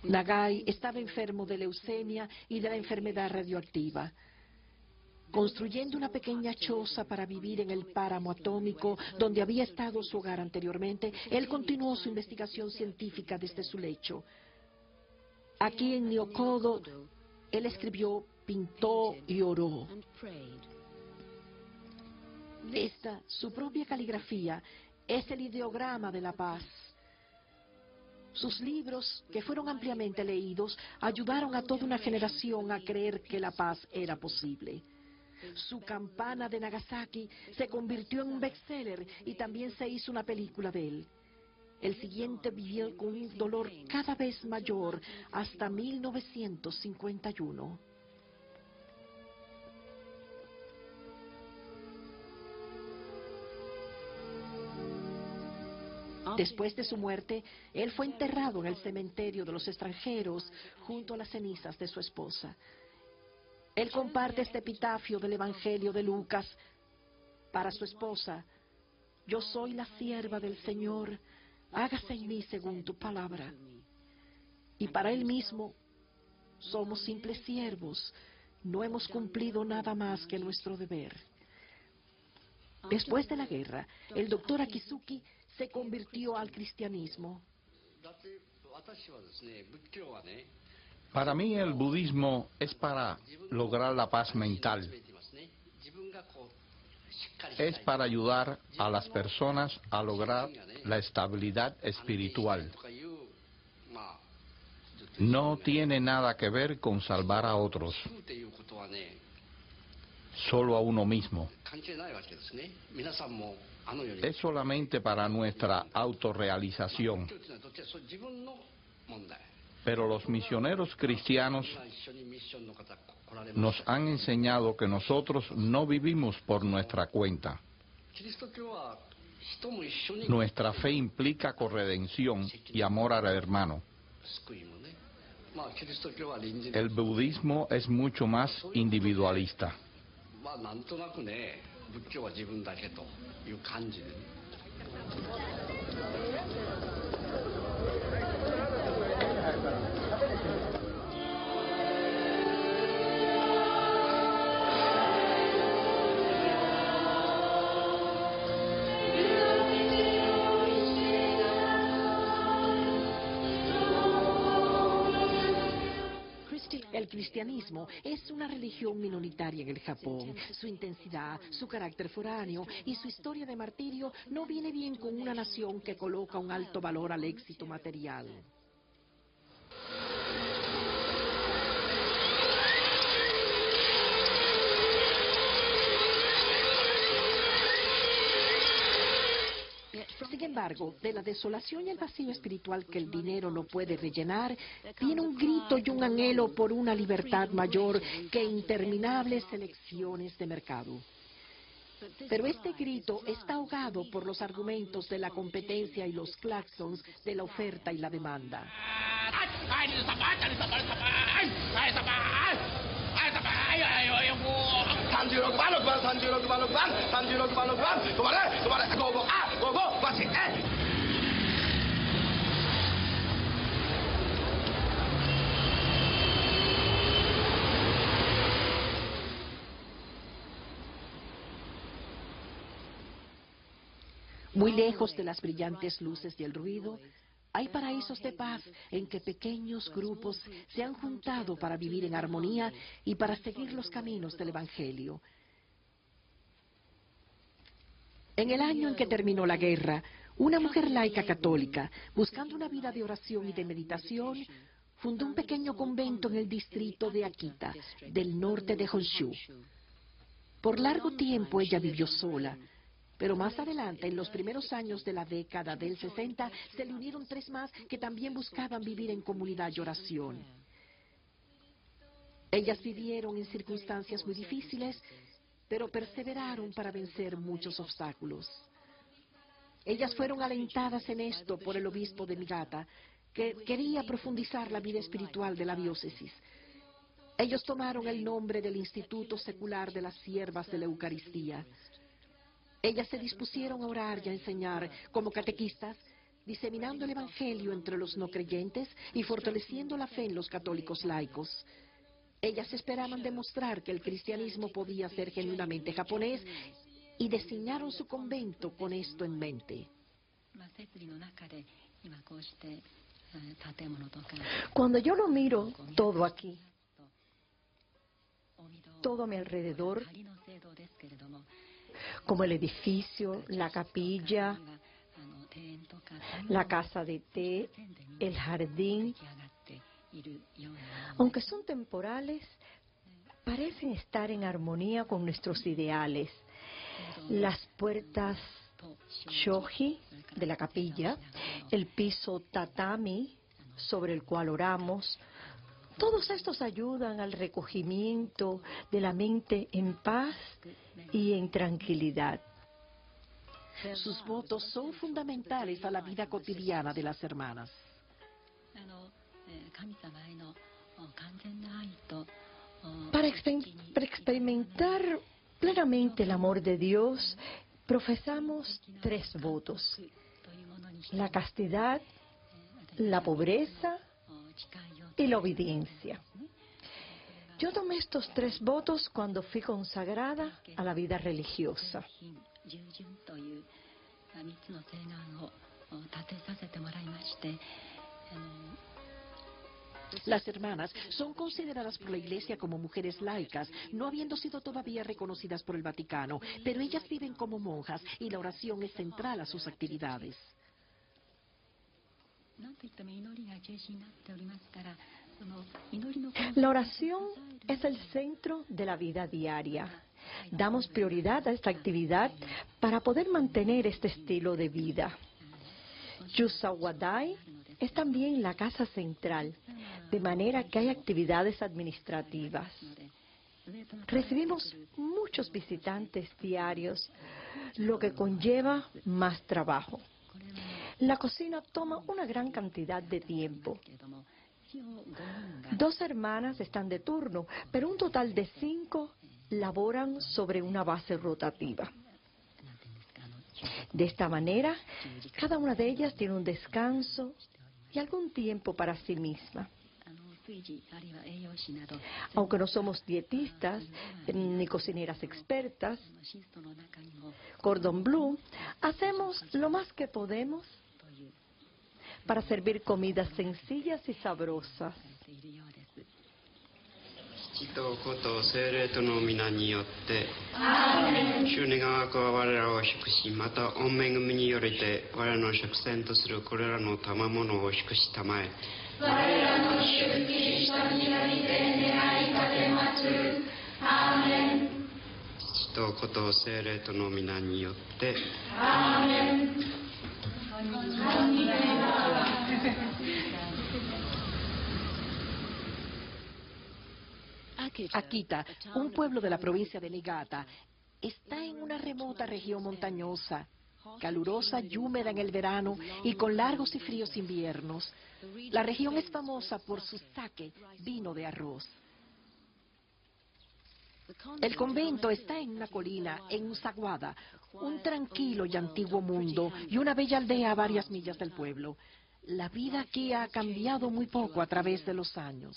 Nagai estaba enfermo de leucemia y de la enfermedad radioactiva. Construyendo una pequeña choza para vivir en el páramo atómico donde había estado su hogar anteriormente, él continuó su investigación científica desde su lecho. Aquí en Nyokodo, él escribió, pintó y oró. Esta, su propia caligrafía, es el ideograma de la paz. Sus libros, que fueron ampliamente leídos, ayudaron a toda una generación a creer que la paz era posible. Su campana de Nagasaki se convirtió en un bestseller y también se hizo una película de él. El siguiente vivió con un dolor cada vez mayor hasta 1951. Después de su muerte, él fue enterrado en el cementerio de los extranjeros junto a las cenizas de su esposa. Él comparte este epitafio del Evangelio de Lucas para su esposa: yo soy la sierva del Señor, hágase en mí según tu palabra. Y para él mismo, somos simples siervos, no hemos cumplido nada más que nuestro deber. Después de la guerra, el doctor Akizuki se convirtió al cristianismo? Para mí el budismo es para lograr la paz mental. Es para ayudar a las personas a lograr la estabilidad espiritual. No tiene nada que ver con salvar a otros, solo a uno mismo. Es solamente para nuestra autorrealización. Pero los misioneros cristianos nos han enseñado que nosotros no vivimos por nuestra cuenta. Nuestra fe implica corredención y amor al hermano. El budismo es mucho más individualista. El cristianismo es una religión minoritaria en el Japón. Su intensidad, su carácter foráneo y su historia de martirio no viene bien con una nación que coloca un alto valor al éxito material. Sin embargo, de la desolación y el vacío espiritual que el dinero no puede rellenar, viene un grito y un anhelo por una libertad mayor que interminables elecciones de mercado. Pero este grito está ahogado por los argumentos de la competencia y los claxons de la oferta y la demanda. Muy lejos de las brillantes luces y el ruido, hay paraísos de paz en que pequeños grupos se han juntado para vivir en armonía y para seguir los caminos del Evangelio. En el año en que terminó la guerra, una mujer laica católica, buscando una vida de oración y de meditación, fundó un pequeño convento en el distrito de Akita, del norte de Honshu. Por largo tiempo ella vivió sola, pero más adelante, en los primeros años de la década del 60, se le unieron 3 más que también buscaban vivir en comunidad y oración. Ellas vivieron en circunstancias muy difíciles, pero perseveraron para vencer muchos obstáculos. Ellas fueron alentadas en esto por el obispo de Niigata, que quería profundizar la vida espiritual de la diócesis. Ellos tomaron el nombre del Instituto Secular de las Siervas de la Eucaristía. Ellas se dispusieron a orar y a enseñar como catequistas, diseminando el Evangelio entre los no creyentes y fortaleciendo la fe en los católicos laicos. Ellas esperaban demostrar que el cristianismo podía ser genuinamente japonés y diseñaron su convento con esto en mente. Cuando yo lo miro todo aquí, todo a mi alrededor, como el edificio, la capilla, la casa de té, el jardín, aunque son temporales, parecen estar en armonía con nuestros ideales. Las puertas shoji de la capilla, el piso tatami sobre el cual oramos, todos estos ayudan al recogimiento de la mente en paz y en tranquilidad. Sus votos son fundamentales a la vida cotidiana de las hermanas. Para experimentar plenamente el amor de Dios, profesamos 3 votos: la castidad, la pobreza y la obediencia. Yo tomé estos 3 votos cuando fui consagrada a la vida religiosa. Las hermanas son consideradas por la Iglesia como mujeres laicas, no habiendo sido todavía reconocidas por el Vaticano, pero ellas viven como monjas y la oración es central a sus actividades. La oración es el centro de la vida diaria. Damos prioridad a esta actividad para poder mantener este estilo de vida. Yusawadai es también la casa central, de manera que hay actividades administrativas. Recibimos muchos visitantes diarios, lo que conlleva más trabajo. La cocina toma una gran cantidad de tiempo. 2 hermanas están de turno, pero un total de 5 laboran sobre una base rotativa. De esta manera, cada una de ellas tiene un descanso y algún tiempo para sí misma. Aunque no somos dietistas ni cocineras expertas, Cordon Bleu hacemos lo más que podemos para servir comidas sencillas y sabrosas. 父と子と聖霊との皆によって主願わくは我らを祝し、また御恵みによりて我らの食膳とするこれらの賜物を祝したまえ。我らの主キリストによりて願い立てまつる。アーメン。父と子と聖霊との皆によって。アーメン。Akita, un pueblo de la provincia de Niigata, está en una remota región montañosa, calurosa y húmeda en el verano y con largos y fríos inviernos. La región es famosa por su sake, vino de arroz. El convento está en una colina, en Usagwada, un tranquilo y antiguo mundo y una bella aldea a varias millas del pueblo. La vida aquí ha cambiado muy poco a través de los años.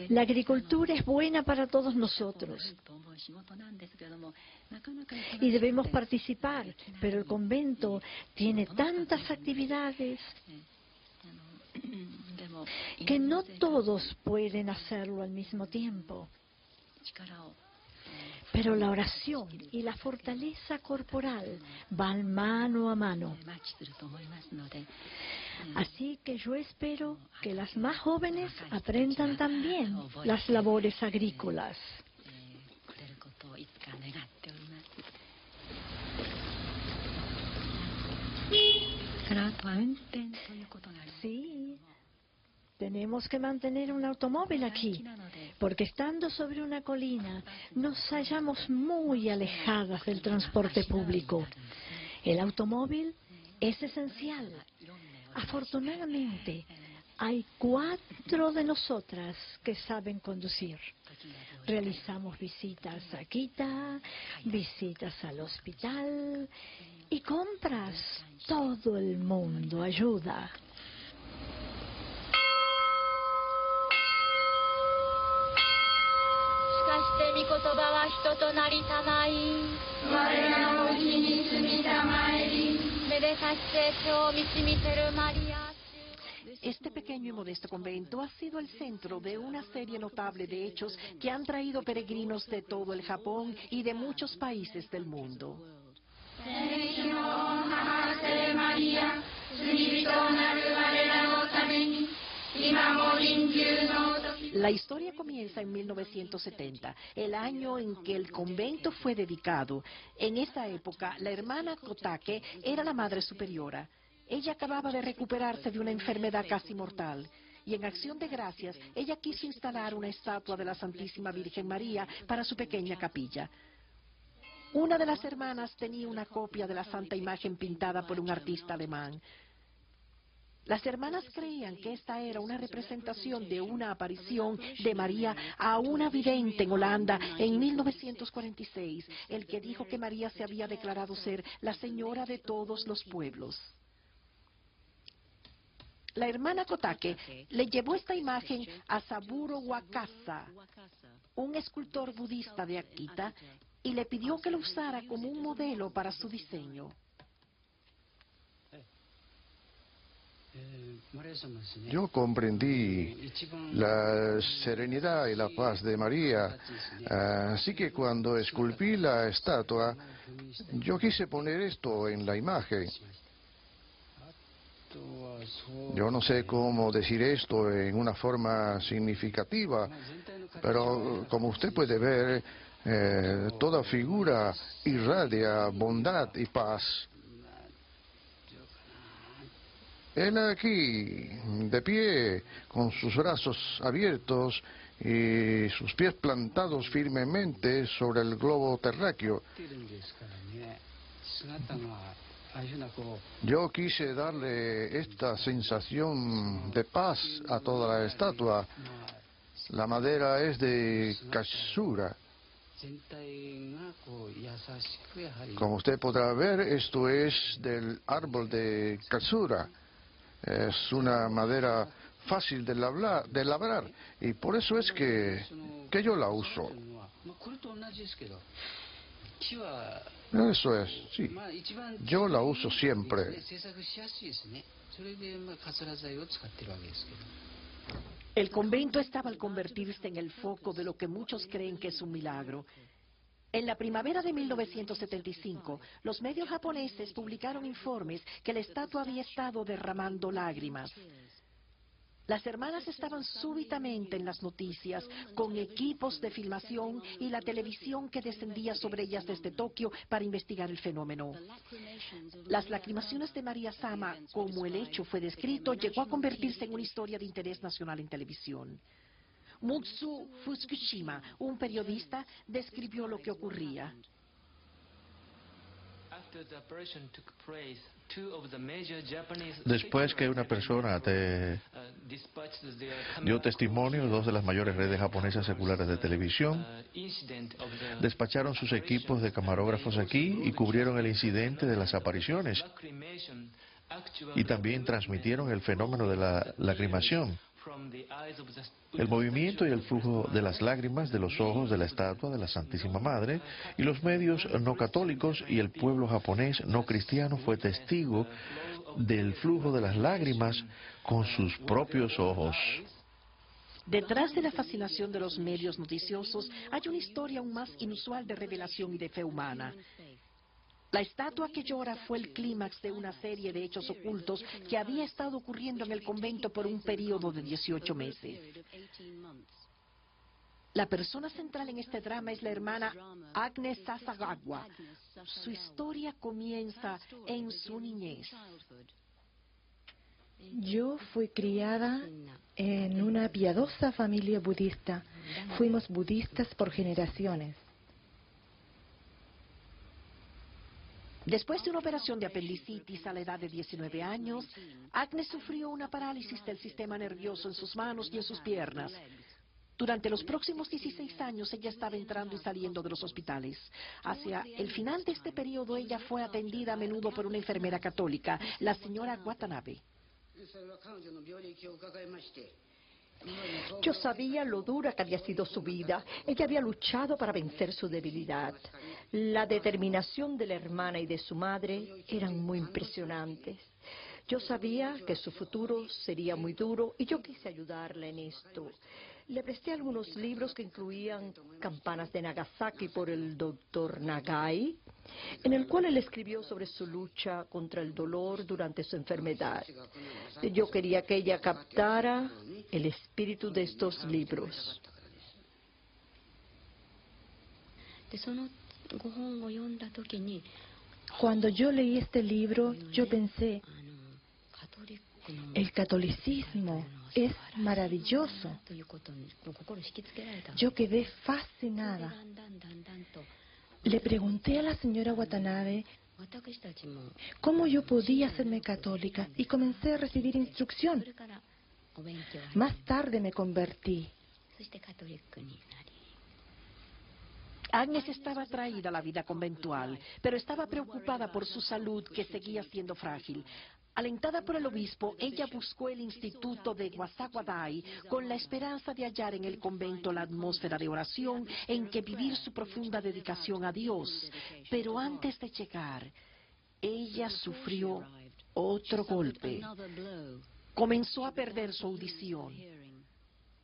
La agricultura es buena para todos nosotros y debemos participar, pero el convento tiene tantas actividades que no todos pueden hacerlo al mismo tiempo. Pero la oración y la fortaleza corporal van mano a mano. Así que yo espero que las más jóvenes aprendan también las labores agrícolas. Sí, tenemos que mantener un automóvil aquí, porque estando sobre una colina nos hallamos muy alejadas del transporte público. El automóvil es esencial. Afortunadamente, hay 4 de nosotras que saben conducir. Realizamos visitas a Akita, visitas al hospital y compras. Todo el mundo ayuda. Este pequeño y modesto convento ha sido el centro de una serie notable de hechos que han traído peregrinos de todo el Japón y de muchos países del mundo. La historia comienza en 1970, el año en que el convento fue dedicado. En esa época, la hermana Kotake era la madre superiora. Ella acababa de recuperarse de una enfermedad casi mortal. Y en acción de gracias, ella quiso instalar una estatua de la Santísima Virgen María para su pequeña capilla. Una de las hermanas tenía una copia de la Santa Imagen pintada por un artista alemán. Las hermanas creían que esta era una representación de una aparición de María a una vidente en Holanda en 1946, el que dijo que María se había declarado ser la señora de todos los pueblos. La hermana Kotake le llevó esta imagen a Saburo Wakasa, un escultor budista de Akita, y le pidió que lo usara como un modelo para su diseño. Yo comprendí la serenidad y la paz de María, así que cuando esculpí la estatua, yo quise poner esto en la imagen. Yo no sé cómo decir esto en una forma significativa, pero como usted puede ver, toda figura irradia bondad y paz. Él aquí, de pie, con sus brazos abiertos y sus pies plantados firmemente sobre el globo terráqueo. Yo quise darle esta sensación de paz a toda la estatua. La madera es de Katsura. Como usted podrá ver, esto es del árbol de Katsura. Es una madera fácil de labrar y por eso es que yo la uso. Eso es, sí. Yo la uso siempre. El convento estaba al convertirse en el foco de lo que muchos creen que es un milagro. En la primavera de 1975, los medios japoneses publicaron informes que la estatua había estado derramando lágrimas. Las hermanas estaban súbitamente en las noticias, con equipos de filmación y la televisión que descendía sobre ellas desde Tokio para investigar el fenómeno. Las lacrimaciones de María Sama, como el hecho fue descrito, llegó a convertirse en una historia de interés nacional en televisión. Mutsu Fukushima, un periodista, describió lo que ocurría. Después que una persona dio testimonio, dos de las mayores redes japonesas seculares de televisión despacharon sus equipos de camarógrafos aquí y cubrieron el incidente de las apariciones y también transmitieron el fenómeno de la lacrimación. El movimiento y el flujo de las lágrimas de los ojos de la estatua de la Santísima Madre, y los medios no católicos y el pueblo japonés no cristiano fue testigo del flujo de las lágrimas con sus propios ojos. Detrás de la fascinación de los medios noticiosos hay una historia aún más inusual de revelación y de fe humana. La estatua que llora fue el clímax de una serie de hechos ocultos que había estado ocurriendo en el convento por un periodo de 18 meses. La persona central en este drama es la hermana Agnes Sasagawa. Su historia comienza en su niñez. Yo fui criada en una piadosa familia budista. Fuimos budistas por generaciones. Después de una operación de apendicitis a la edad de 19 años, Agnes sufrió una parálisis del sistema nervioso en sus manos y en sus piernas. Durante los próximos 16 años ella estaba entrando y saliendo de los hospitales. Hacia el final de este periodo ella fue atendida a menudo por una enfermera católica, la señora Watanabe. Yo sabía lo dura que había sido su vida. Ella había luchado para vencer su debilidad. La determinación de la hermana y de su madre eran muy impresionantes. Yo sabía que su futuro sería muy duro y yo quise ayudarla en esto. Le presté algunos libros que incluían Campanas de Nagasaki por el Dr. Nagai, en el cual él escribió sobre su lucha contra el dolor durante su enfermedad. Yo quería que ella captara el espíritu de estos libros. Cuando yo leí este libro, yo pensé, el catolicismo es maravilloso. Yo quedé fascinada. Le pregunté a la señora Watanabe cómo yo podía hacerme católica y comencé a recibir instrucción. Más tarde me convertí. Agnes estaba atraída a la vida conventual, pero estaba preocupada por su salud, que seguía siendo frágil. Alentada por el obispo, ella buscó el instituto de Wasawadai con la esperanza de hallar en el convento la atmósfera de oración en que vivir su profunda dedicación a Dios. Pero antes de llegar, ella sufrió otro golpe. Comenzó a perder su audición.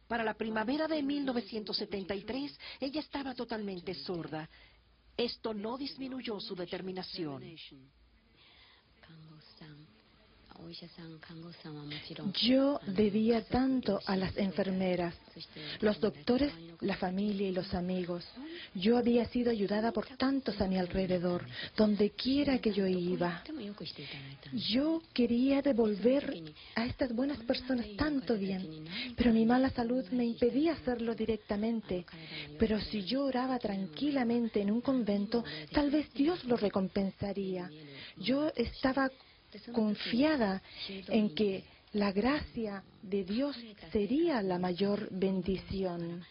Para la primavera de 1973, ella estaba totalmente sorda. Esto no disminuyó su determinación. Yo debía tanto a las enfermeras, los doctores, la familia y los amigos. Yo había sido ayudada por tantos a mi alrededor, donde quiera que yo iba. Yo quería devolver a estas buenas personas tanto bien, pero mi mala salud me impedía hacerlo directamente. Pero si yo oraba tranquilamente en un convento, tal vez Dios lo recompensaría. Yo estaba confiada en que la gracia de Dios sería la mayor bendición.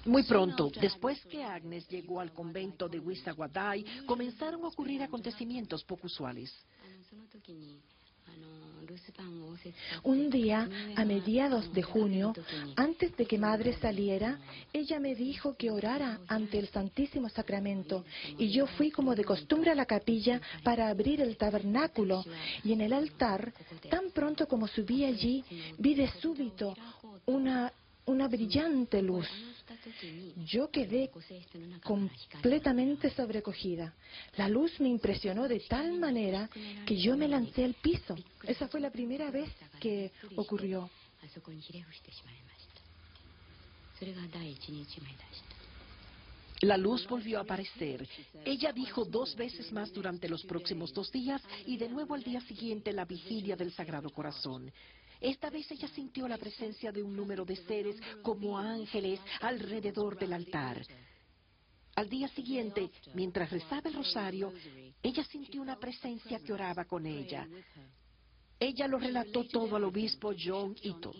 Muy pronto, después que Agnes llegó al convento de Wasawadai, comenzaron a ocurrir acontecimientos poco usuales. Un día, a mediados de junio, antes de que Madre saliera, ella me dijo que orara ante el Santísimo Sacramento, y yo fui como de costumbre a la capilla para abrir el tabernáculo, y en el altar, tan pronto como subí allí, vi de súbito una brillante luz. Yo quedé completamente sobrecogida. La luz me impresionó de tal manera que yo me lancé al piso. Esa fue la primera vez que ocurrió. La luz volvió a aparecer. Ella dijo 2 veces más durante los próximos 2 días y de nuevo al día siguiente la vigilia del Sagrado Corazón. Esta vez ella sintió la presencia de un número de seres como ángeles alrededor del altar. Al día siguiente, mientras rezaba el rosario, ella sintió una presencia que oraba con ella. Ella lo relató todo al obispo John Ito.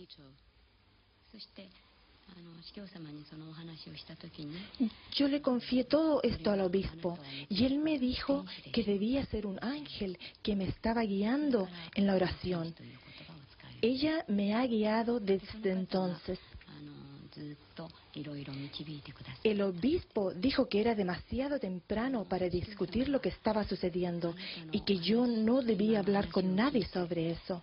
Yo le confié todo esto al obispo y él me dijo que debía ser un ángel que me estaba guiando en la oración. Ella me ha guiado desde entonces. El obispo dijo que era demasiado temprano para discutir lo que estaba sucediendo y que yo no debía hablar con nadie sobre eso.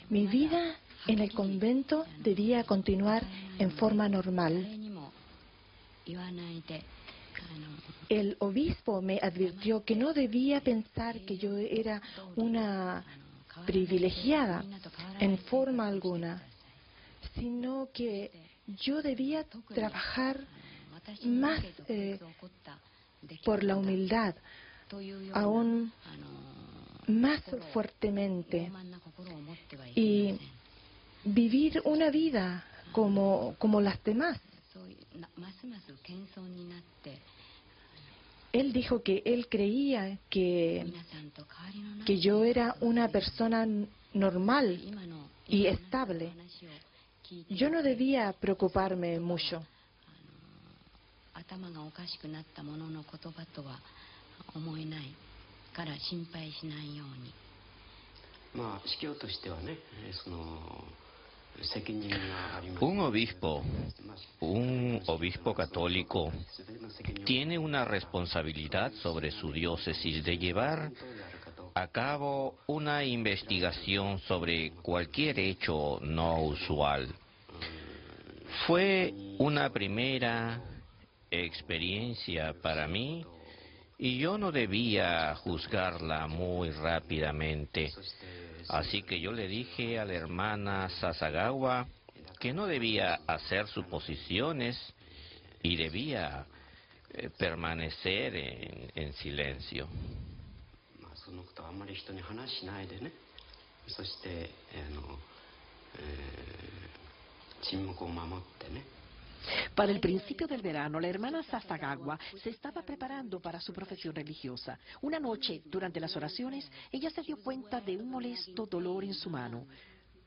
Mi vida en el convento debía continuar en forma normal. El obispo me advirtió que no debía pensar que yo era una privilegiada en forma alguna, sino que yo debía trabajar más por la humildad, aún más fuertemente, y vivir una vida como las demás. Él dijo que él creía que yo era una persona normal y estable. Yo no debía preocuparme mucho. Un obispo católico tiene una responsabilidad sobre su diócesis de llevar a cabo una investigación sobre cualquier hecho no usual. Fue una primera experiencia para mí y yo no debía juzgarla muy rápidamente. Así que yo le dije a la hermana Sasagawa que no debía hacer suposiciones y debía permanecer en silencio. Para el principio del verano, la hermana Sasagawa se estaba preparando para su profesión religiosa. Una noche, durante las oraciones, ella se dio cuenta de un molesto dolor en su mano.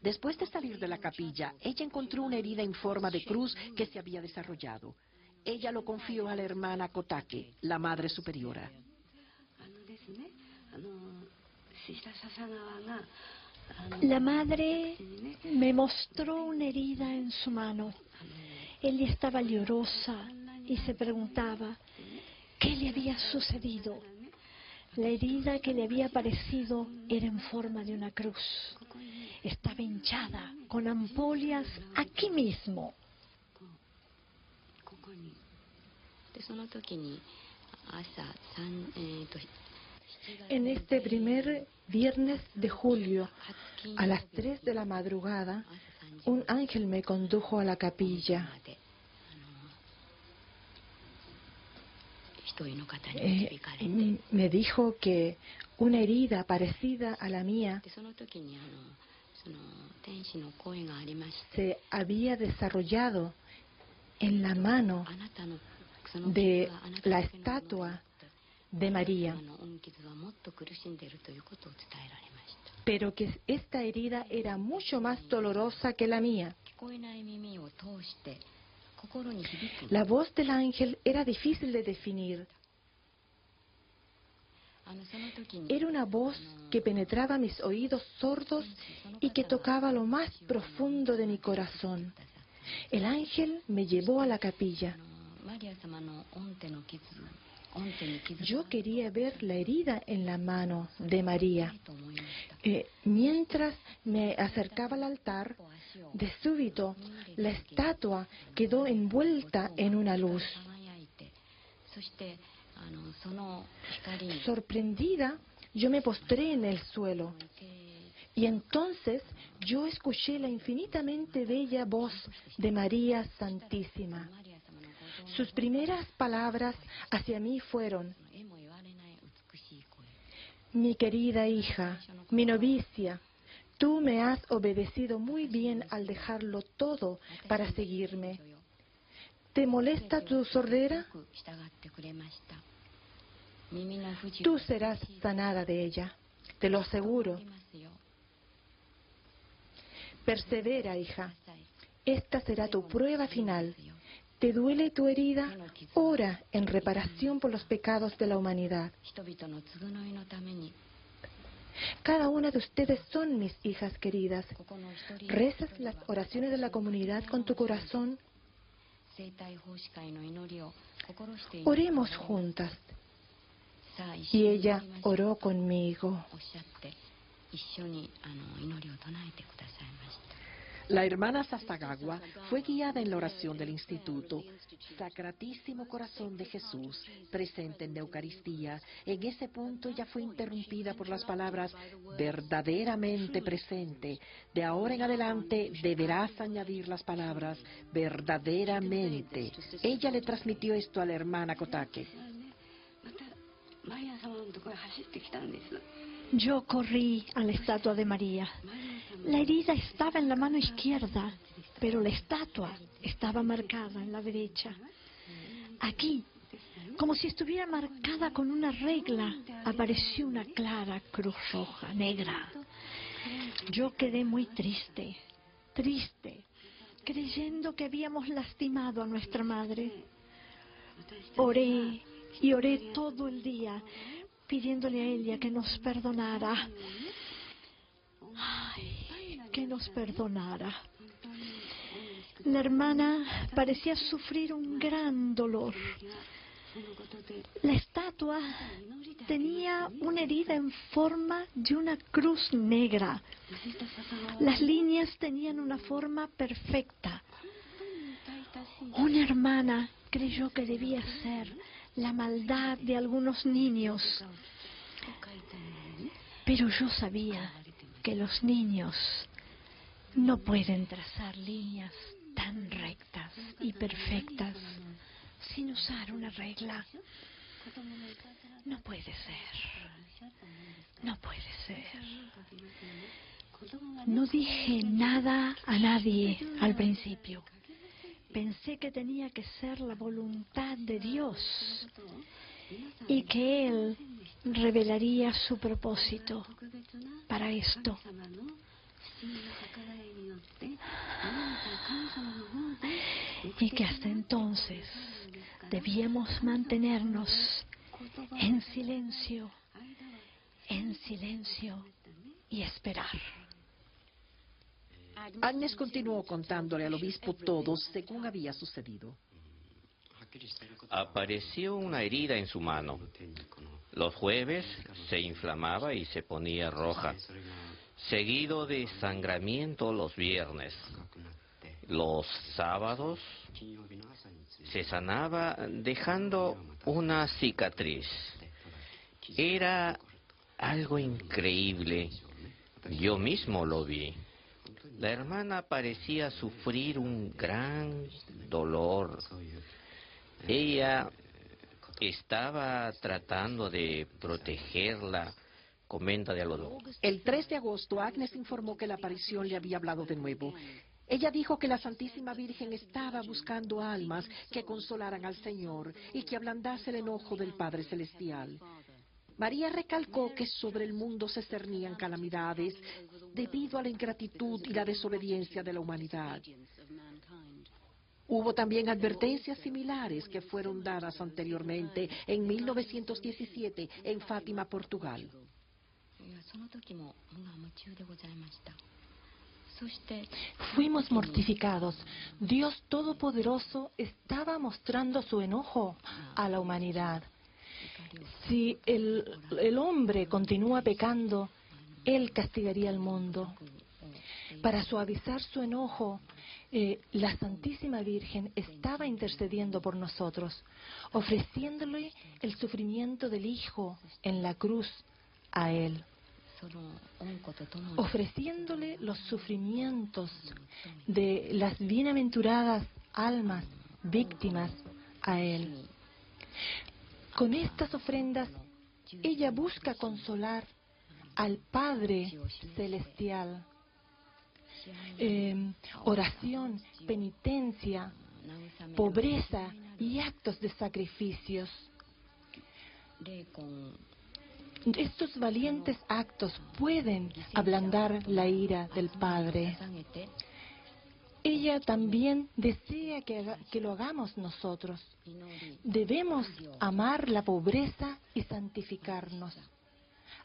Después de salir de la capilla, ella encontró una herida en forma de cruz que se había desarrollado. ella lo confió a la hermana Kotake, la madre superiora. La madre me mostró una herida en su mano. Ella estaba llorosa y se preguntaba qué le había sucedido. La herida que le había aparecido era en forma de una cruz. Estaba hinchada, con ampollas aquí mismo. En este primer viernes de julio, a las 3 de la madrugada, un ángel me condujo a la capilla. Me dijo que una herida parecida a la mía se había desarrollado en la mano de la estatua de María, pero que esta herida era mucho más dolorosa que la mía. La voz del ángel era difícil de definir. Era una voz que penetraba mis oídos sordos y que tocaba lo más profundo de mi corazón. El ángel me llevó a la capilla. Yo quería ver la herida en la mano de María. Mientras me acercaba al altar, de súbito la estatua quedó envuelta en una luz. Sorprendida, yo me postré en el suelo. Y entonces yo escuché la infinitamente bella voz de María Santísima. Sus primeras palabras hacia mí fueron: mi querida hija, mi novicia, tú me has obedecido muy bien al dejarlo todo para seguirme. ¿Te molesta tu sordera? Tú serás sanada de ella, te lo aseguro. Persevera, hija. Esta será tu prueba final. ¿Te duele tu herida? Ora en reparación por los pecados de la humanidad. Cada una de ustedes son mis hijas queridas. ¿Rezas las oraciones de la comunidad con tu corazón? Oremos juntas. Y ella oró conmigo. La hermana Sasagawa fue guiada en la oración del instituto. Sacratísimo Corazón de Jesús, presente en la Eucaristía. En ese punto ella fue interrumpida por las palabras verdaderamente presente. De ahora en adelante deberás añadir las palabras verdaderamente. Ella le transmitió esto a la hermana Kotake. Yo corrí a la estatua de María. La herida estaba en la mano izquierda, pero la estatua estaba marcada en la derecha. Aquí, como si estuviera marcada con una regla, apareció una clara cruz roja, negra. Yo quedé muy triste, creyendo que habíamos lastimado a nuestra madre. Oré y oré todo el día, pidiéndole a ella que nos perdonara. Ay, que nos perdonara. La hermana parecía sufrir un gran dolor. La estatua tenía una herida en forma de una cruz negra. Las líneas tenían una forma perfecta. Una hermana creyó que debía ser la maldad de algunos niños. Pero yo sabía que los niños no pueden trazar líneas tan rectas y perfectas sin usar una regla. No puede ser. No puede ser. No dije nada a nadie al principio. Pensé que tenía que ser la voluntad de Dios y que Él revelaría su propósito para esto. Y que hasta entonces debíamos mantenernos en silencio y esperar. Agnes continuó contándole al obispo todo según había sucedido. Apareció una herida en su mano. Los jueves se inflamaba y se ponía roja, seguido de sangramiento los viernes. Los sábados se sanaba dejando una cicatriz. Era algo increíble. Yo mismo lo vi. La hermana parecía sufrir un gran dolor. Ella estaba tratando de protegerla, comenta de algo. El 3 de agosto, Agnes informó que la aparición le había hablado de nuevo. Ella dijo que la Santísima Virgen estaba buscando almas que consolaran al Señor y que ablandase el enojo del Padre Celestial. María recalcó que sobre el mundo se cernían calamidades debido a la ingratitud y la desobediencia de la humanidad. Hubo también advertencias similares que fueron dadas anteriormente en 1917 en Fátima, Portugal. Fuimos mortificados. Dios Todopoderoso estaba mostrando su enojo a la humanidad. Si el hombre continúa pecando, Él castigaría al mundo. Para suavizar su enojo, la Santísima Virgen estaba intercediendo por nosotros, ofreciéndole el sufrimiento del Hijo en la cruz a Él, ofreciéndole los sufrimientos de las bienaventuradas almas víctimas a Él. Con estas ofrendas, ella busca consolar al Padre Celestial. Oración, penitencia, pobreza y actos de sacrificios. Estos valientes actos pueden ablandar la ira del Padre. Ella también desea que lo hagamos nosotros. Debemos amar la pobreza y santificarnos,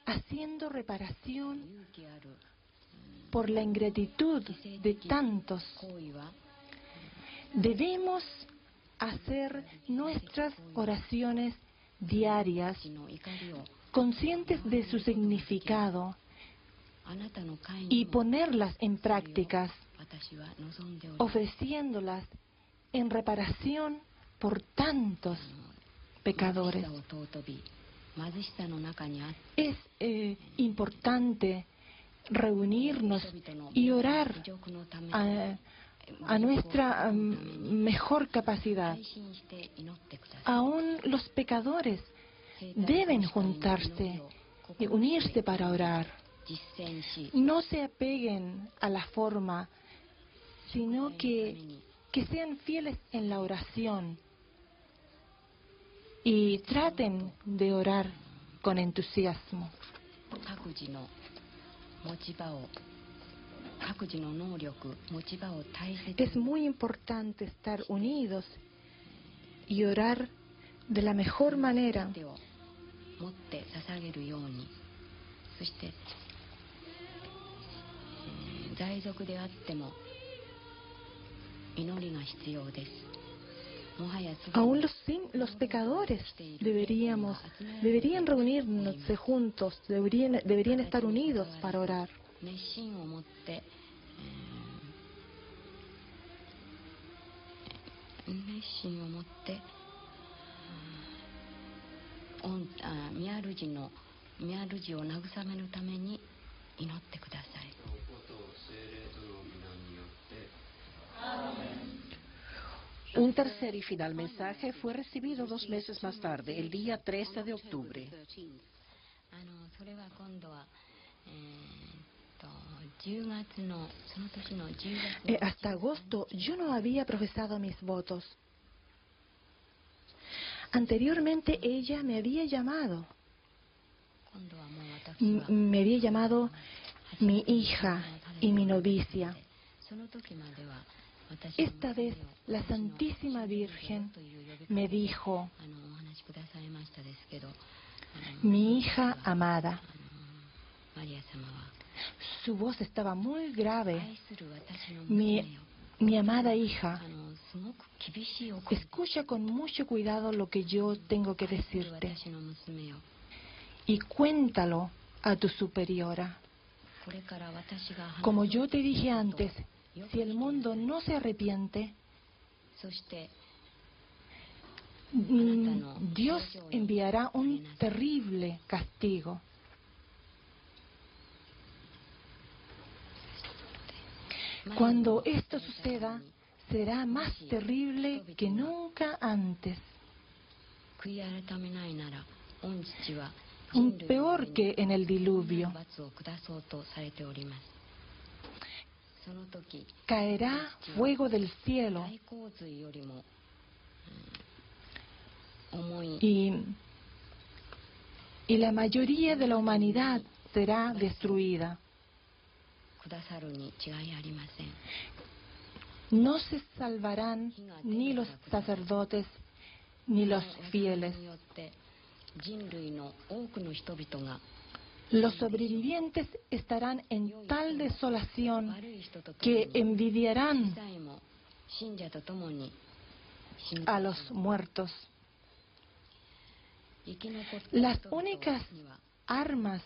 haciendo reparación por la ingratitud de tantos. Debemos hacer nuestras oraciones diarias, conscientes de su significado, y ponerlas en prácticas, ofreciéndolas en reparación por tantos pecadores. Es importante reunirnos y orar a nuestra mejor capacidad. Aún los pecadores deben juntarse y unirse para orar. No se apeguen a la forma, sino que sean fieles en la oración y traten de orar con entusiasmo. Es muy importante estar unidos y orar de la mejor manera. Aún los pecadores deberían reunirse juntos, deberían estar unidos para orar. Un tercer y final mensaje fue recibido 2 meses más tarde, el día 13 de octubre. Hasta agosto yo no había profesado mis votos. Anteriormente ella me había llamado mi hija y mi novicia. Esta vez la Santísima Virgen me dijo: mi hija amada. Su voz estaba muy grave. Mi amada hija, escucha con mucho cuidado lo que yo tengo que decirte y cuéntalo a tu superiora. Como yo te dije antes, si el mundo no se arrepiente, Dios enviará un terrible castigo. Cuando esto suceda, será más terrible que nunca antes. Peor que en el diluvio. Caerá fuego del cielo y la mayoría de la humanidad será destruida. No se salvarán ni los sacerdotes ni los fieles. Los sobrevivientes estarán en tal desolación que envidiarán a los muertos. Las únicas armas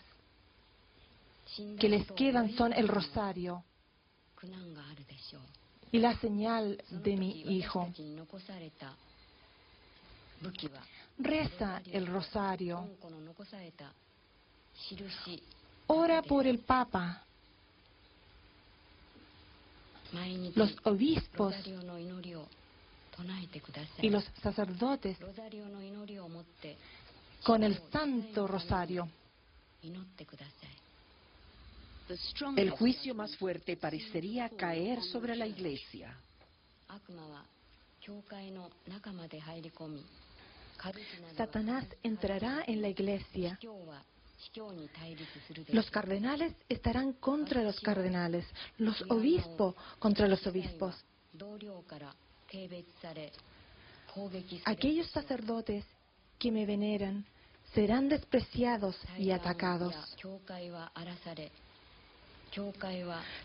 que les quedan son el rosario y la señal de mi hijo. Reza el rosario. Ora por el Papa, los obispos y los sacerdotes con el Santo Rosario. El juicio más fuerte parecería caer sobre la Iglesia. Satanás entrará en la Iglesia. Los cardenales estarán contra los cardenales, los obispos contra los obispos. Aquellos sacerdotes que me veneran serán despreciados y atacados.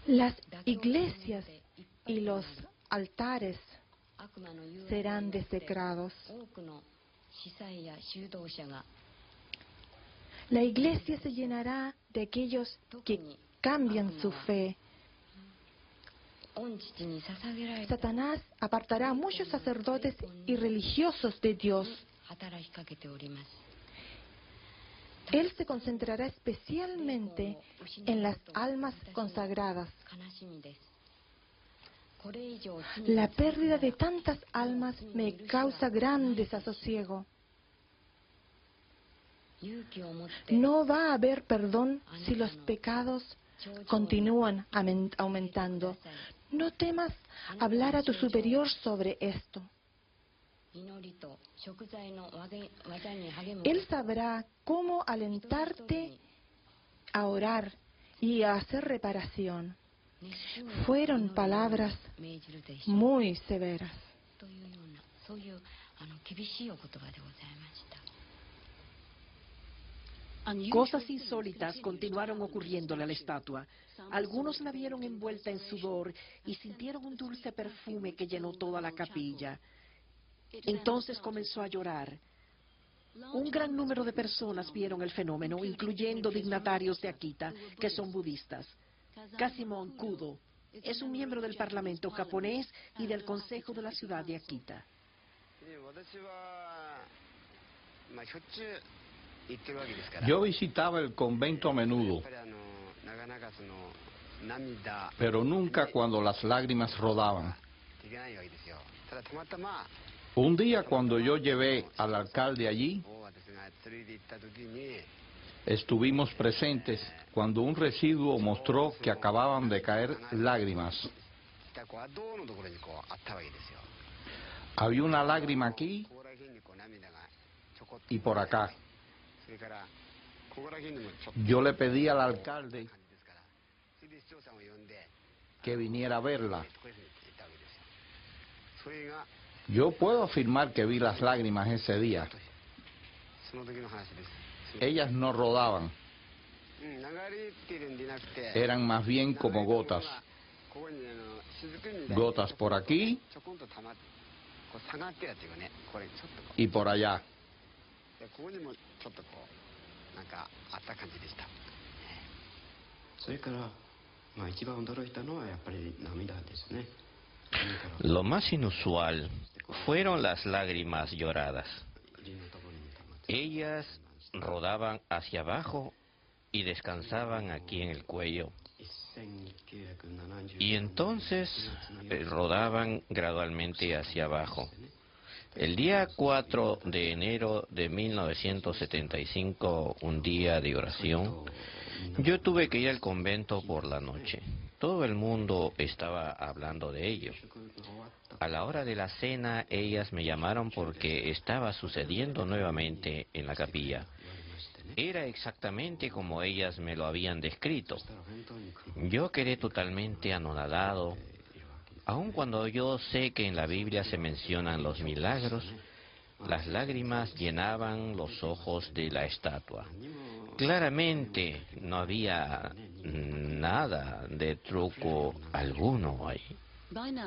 Las iglesias y los altares serán desecrados. La iglesia se llenará de aquellos que cambian su fe. Satanás apartará a muchos sacerdotes y religiosos de Dios. Él se concentrará especialmente en las almas consagradas. La pérdida de tantas almas me causa gran desasosiego. No va a haber perdón si los pecados continúan aumentando. No temas hablar a tu superior sobre esto. Él sabrá cómo alentarte a orar y a hacer reparación. Fueron palabras muy severas. Cosas insólitas continuaron ocurriéndole a la estatua. Algunos la vieron envuelta en sudor y sintieron un dulce perfume que llenó toda la capilla. Entonces comenzó a llorar. Un gran número de personas vieron el fenómeno, incluyendo dignatarios de Akita, que son budistas. Kazimon Kudo es un miembro del Parlamento japonés y del Consejo de la ciudad de Akita. Yo visitaba el convento a menudo, pero nunca cuando las lágrimas rodaban. Un día, cuando yo llevé al alcalde allí, estuvimos presentes cuando un residuo mostró que acababan de caer lágrimas. Había una lágrima aquí y por acá. Yo le pedí al alcalde que viniera a verla. Yo puedo afirmar que vi las lágrimas ese día. Ellas no rodaban. Eran más bien como gotas. Gotas por aquí y por allá. Lo más inusual fueron las lágrimas lloradas. Ellas rodaban hacia abajo y descansaban aquí en el cuello. Y entonces rodaban gradualmente hacia abajo. El día 4 de enero de 1975, un día de oración, yo tuve que ir al convento por la noche. Todo el mundo estaba hablando de ello. A la hora de la cena, ellas me llamaron porque estaba sucediendo nuevamente en la capilla. Era exactamente como ellas me lo habían descrito. Yo quedé totalmente anonadado. Aun cuando yo sé que en la Biblia se mencionan los milagros, las lágrimas llenaban los ojos de la estatua. Claramente no había nada de truco alguno ahí.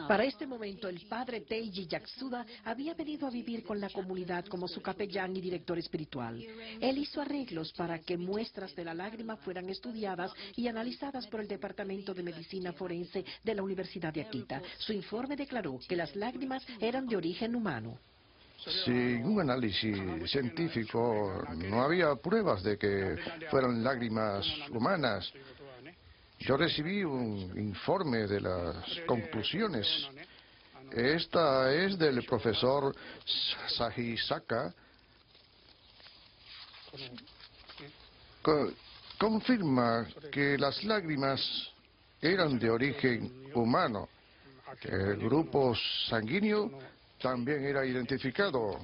Para este momento, el padre Teiji Yatsuda había venido a vivir con la comunidad como su capellán y director espiritual. Él hizo arreglos para que muestras de la lágrima fueran estudiadas y analizadas por el Departamento de Medicina Forense de la Universidad de Akita. Su informe declaró que las lágrimas eran de origen humano. Sin un análisis científico, no había pruebas de que fueran lágrimas humanas. Yo recibí un informe de las conclusiones. Esta es del profesor Sahisaka. Confirma que las lágrimas eran de origen humano. El grupo sanguíneo también era identificado.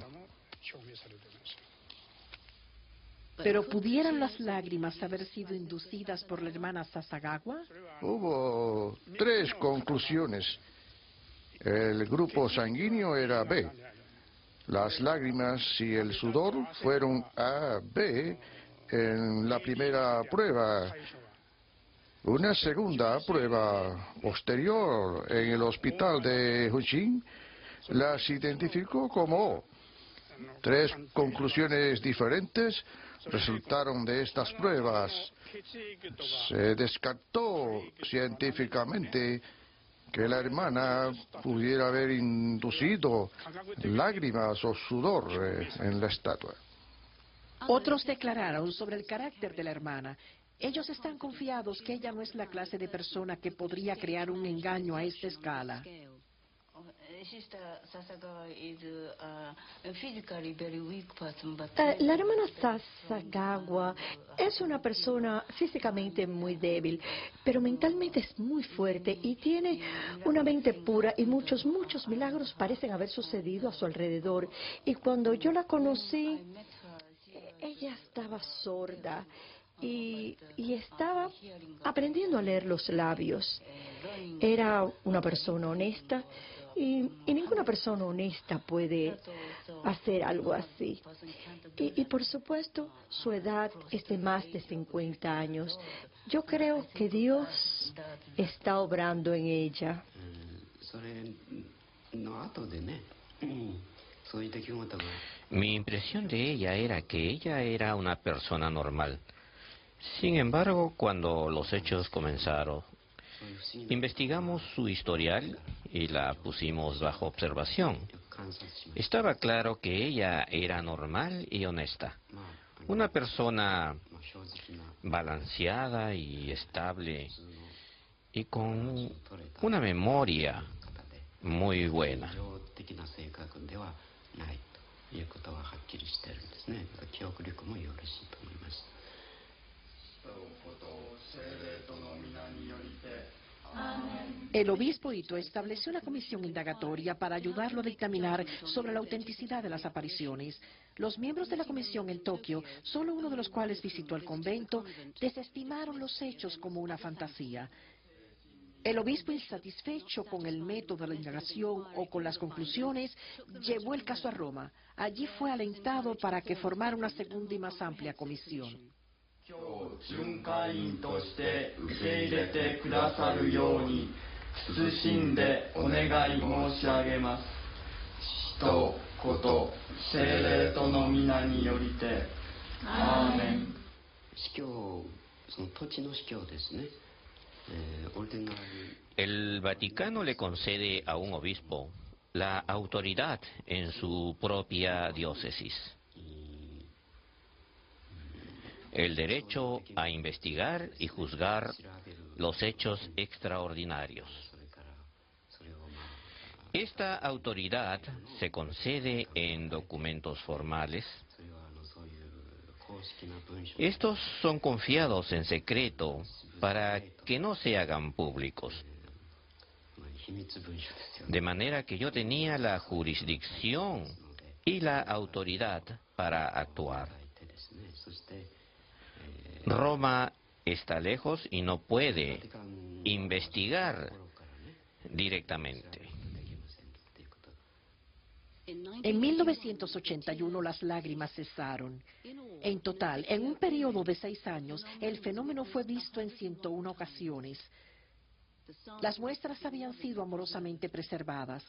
¿Pero pudieran las lágrimas haber sido inducidas por la hermana Sasagawa? Hubo 3 conclusiones. El grupo sanguíneo era B. Las lágrimas y el sudor fueron AB en la primera prueba. Una segunda prueba posterior en el hospital de Hunshin las identificó como O. 3 conclusiones diferentes resultaron de estas pruebas. Se descartó científicamente que la hermana pudiera haber inducido lágrimas o sudor en la estatua. Otros declararon sobre el carácter de la hermana. Ellos están confiados que ella no es la clase de persona que podría crear un engaño a esta escala. La hermana Sasagawa es una persona físicamente muy débil, pero mentalmente es muy fuerte y tiene una mente pura y muchos milagros parecen haber sucedido a su alrededor. Y cuando yo la conocí, ella estaba sorda y estaba aprendiendo a leer los labios. Era una persona honesta. Y ninguna persona honesta puede hacer algo así. Y por supuesto, su edad es de más de 50 años. Yo creo que Dios está obrando en ella. Mi impresión de ella era que ella era una persona normal. Sin embargo, cuando los hechos comenzaron, investigamos su historial y la pusimos bajo observación. Estaba claro que ella era normal y honesta. Una persona balanceada y estable y con una memoria muy buena. El obispo Ito estableció una comisión indagatoria para ayudarlo a dictaminar sobre la autenticidad de las apariciones. Los miembros de la comisión en Tokio, solo uno de los cuales visitó el convento, desestimaron los hechos como una fantasía. El obispo, insatisfecho con el método de la indagación o con las conclusiones, llevó el caso a Roma. Allí fue alentado para que formara una segunda y más amplia comisión. Amén. El Vaticano le concede a un obispo la autoridad en su propia diócesis, el derecho a investigar y juzgar los hechos extraordinarios. Esta autoridad se concede en documentos formales. Estos son confiados en secreto para que no se hagan públicos. De manera que yo tenía la jurisdicción y la autoridad para actuar. Roma está lejos y no puede investigar directamente. En 1981 las lágrimas cesaron. En total, en un periodo de 6 años, el fenómeno fue visto en 101 ocasiones. Las muestras habían sido amorosamente preservadas.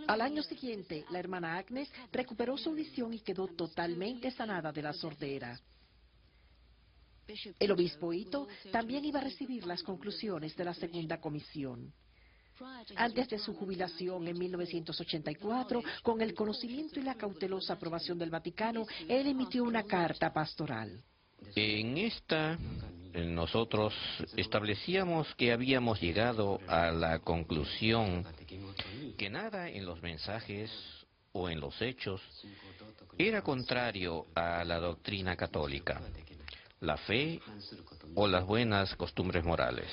Al año siguiente, la hermana Agnes recuperó su audición y quedó totalmente sanada de la sordera. El obispo Ito también iba a recibir las conclusiones de la segunda comisión. Antes de su jubilación en 1984, con el conocimiento y la cautelosa aprobación del Vaticano, él emitió una carta pastoral. En esta, nosotros establecíamos que habíamos llegado a la conclusión que nada en los mensajes o en los hechos era contrario a la doctrina católica, la fe o las buenas costumbres morales.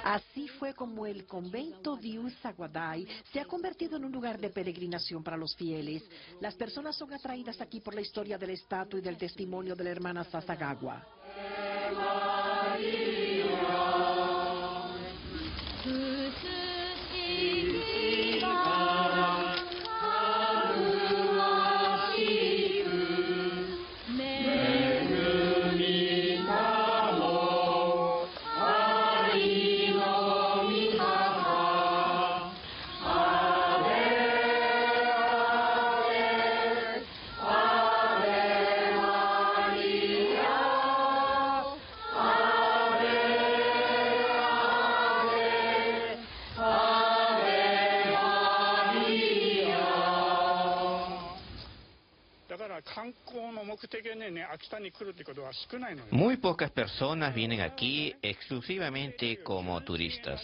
Así fue como el convento de Usaguaday se ha convertido en un lugar de peregrinación para los fieles. Las personas son atraídas aquí por la historia del estatua y del testimonio de la hermana Sasagawa. Muy pocas personas vienen aquí exclusivamente como turistas.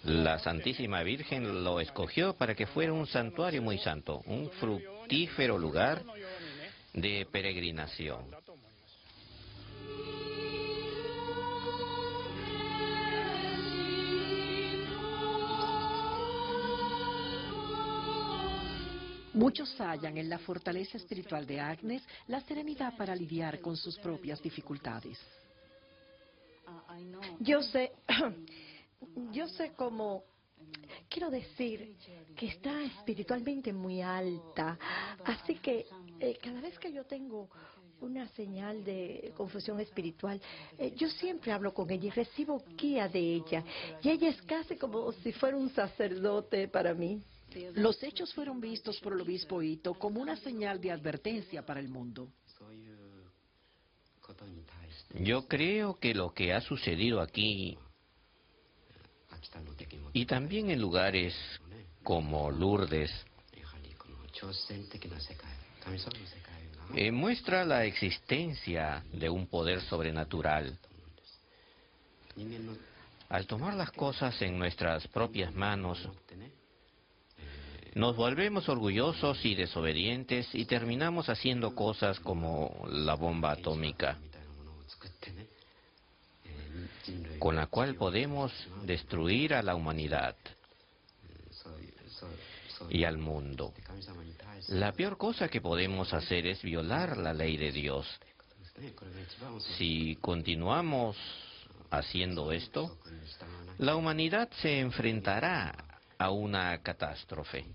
La Santísima Virgen lo escogió para que fuera un santuario muy santo, un fructífero lugar de peregrinación. Muchos hallan en la fortaleza espiritual de Agnes la serenidad para lidiar con sus propias dificultades. Yo sé cómo, quiero decir, que está espiritualmente muy alta. Así que cada vez que yo tengo una señal de confusión espiritual, yo siempre hablo con ella y recibo guía de ella. Y ella es casi como si fuera un sacerdote para mí. Los hechos fueron vistos por el obispo Ito como una señal de advertencia para el mundo. Yo creo que lo que ha sucedido aquí y también en lugares como Lourdes muestra la existencia de un poder sobrenatural. Al tomar las cosas en nuestras propias manos, nos volvemos orgullosos y desobedientes y terminamos haciendo cosas como la bomba atómica, con la cual podemos destruir a la humanidad. y al mundo. La peor cosa que podemos hacer es violar la ley de Dios. Si continuamos haciendo esto, la humanidad se enfrentará a una catástrofe.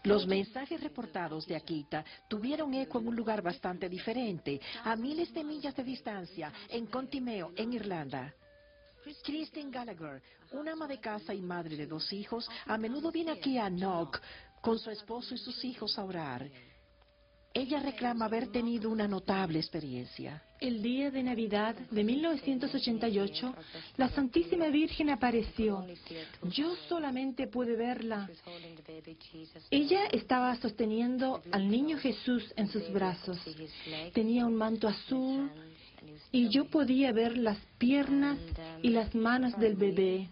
Los mensajes reportados de Akita tuvieron eco en un lugar bastante diferente, a miles de millas de distancia, en Contimeo, en Irlanda. Christine Gallagher, una ama de casa y madre de 2 hijos, a menudo viene aquí a Knock con su esposo y sus hijos a orar. Ella reclama haber tenido una notable experiencia. El día de Navidad de 1988, la Santísima Virgen apareció. Yo solamente pude verla. Ella estaba sosteniendo al niño Jesús en sus brazos. Tenía un manto azul y yo podía ver las piernas y las manos del bebé.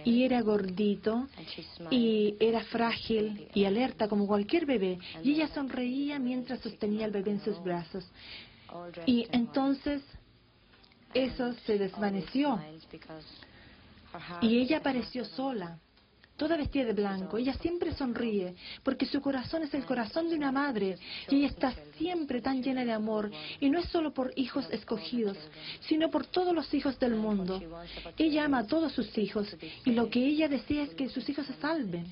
Y era gordito y era frágil y alerta como cualquier bebé. Y ella sonreía mientras sostenía al bebé en sus brazos. Y entonces eso se desvaneció. Y ella apareció sola, toda vestida de blanco. Ella siempre sonríe porque su corazón es el corazón de una madre y ella está siempre tan llena de amor. Y no es solo por hijos escogidos, sino por todos los hijos del mundo. Ella ama a todos sus hijos y lo que ella desea es que sus hijos se salven.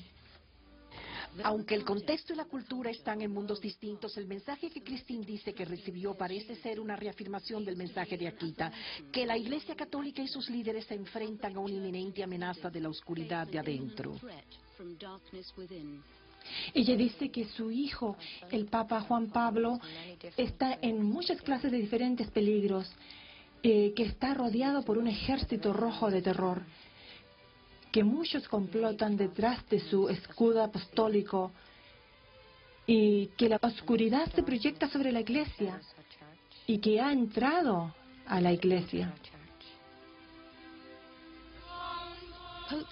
Aunque el contexto y la cultura están en mundos distintos, el mensaje que Christine dice que recibió parece ser una reafirmación del mensaje de Akita, que la Iglesia Católica y sus líderes se enfrentan a una inminente amenaza de la oscuridad de adentro. Ella dice que su hijo, el Papa Juan Pablo, está en muchas clases de diferentes peligros, que está rodeado por un ejército rojo de terror, que muchos complotan detrás de su escudo apostólico y que la oscuridad se proyecta sobre la Iglesia y que ha entrado a la Iglesia.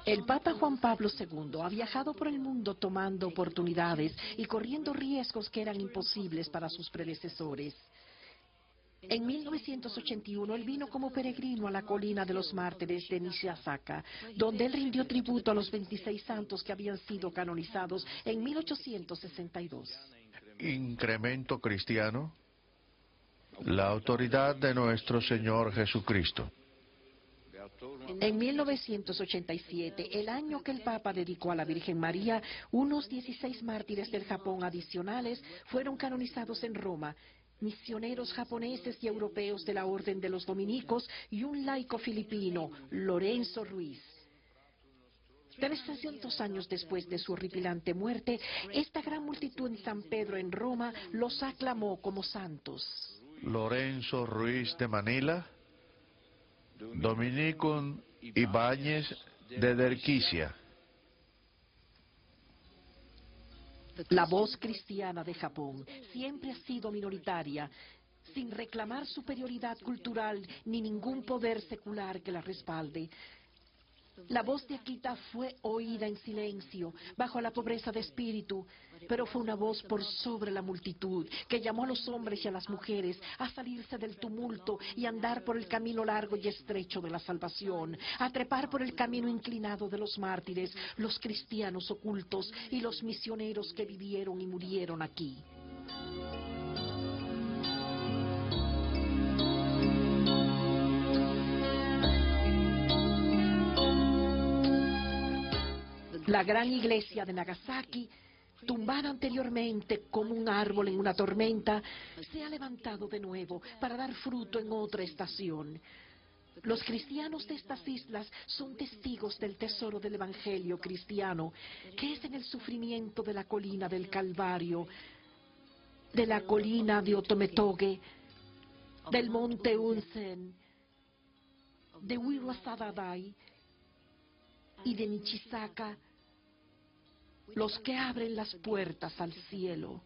El Papa Juan Pablo II ha viajado por el mundo tomando oportunidades y corriendo riesgos que eran imposibles para sus predecesores. En 1981 él vino como peregrino a la colina de los mártires de Nishizaka, donde él rindió tributo a los 26 santos que habían sido canonizados en 1862. Incremento cristiano, la autoridad de nuestro Señor Jesucristo. En 1987, el año que el Papa dedicó a la Virgen María, unos 16 mártires del Japón adicionales fueron canonizados en Roma, misioneros japoneses y europeos de la Orden de los Dominicos y un laico filipino, Lorenzo Ruiz. 300 años después de su horripilante muerte, esta gran multitud en San Pedro, en Roma, los aclamó como santos. Lorenzo Ruiz de Manila, Dominicum Ibáñez de Derquisia. La voz cristiana de Japón siempre ha sido minoritaria, sin reclamar superioridad cultural ni ningún poder secular que la respalde. La voz de Akita fue oída en silencio, bajo la pobreza de espíritu, pero fue una voz por sobre la multitud, que llamó a los hombres y a las mujeres a salirse del tumulto y andar por el camino largo y estrecho de la salvación, a trepar por el camino inclinado de los mártires, los cristianos ocultos y los misioneros que vivieron y murieron aquí. La gran iglesia de Nagasaki, tumbada anteriormente como un árbol en una tormenta, se ha levantado de nuevo para dar fruto en otra estación. Los cristianos de estas islas son testigos del tesoro del Evangelio cristiano, que es en el sufrimiento de la colina del Calvario, de la colina de Otometoge, del monte Unsen, de Wiwasadadai y de Nishizaka, los que abren las puertas al cielo.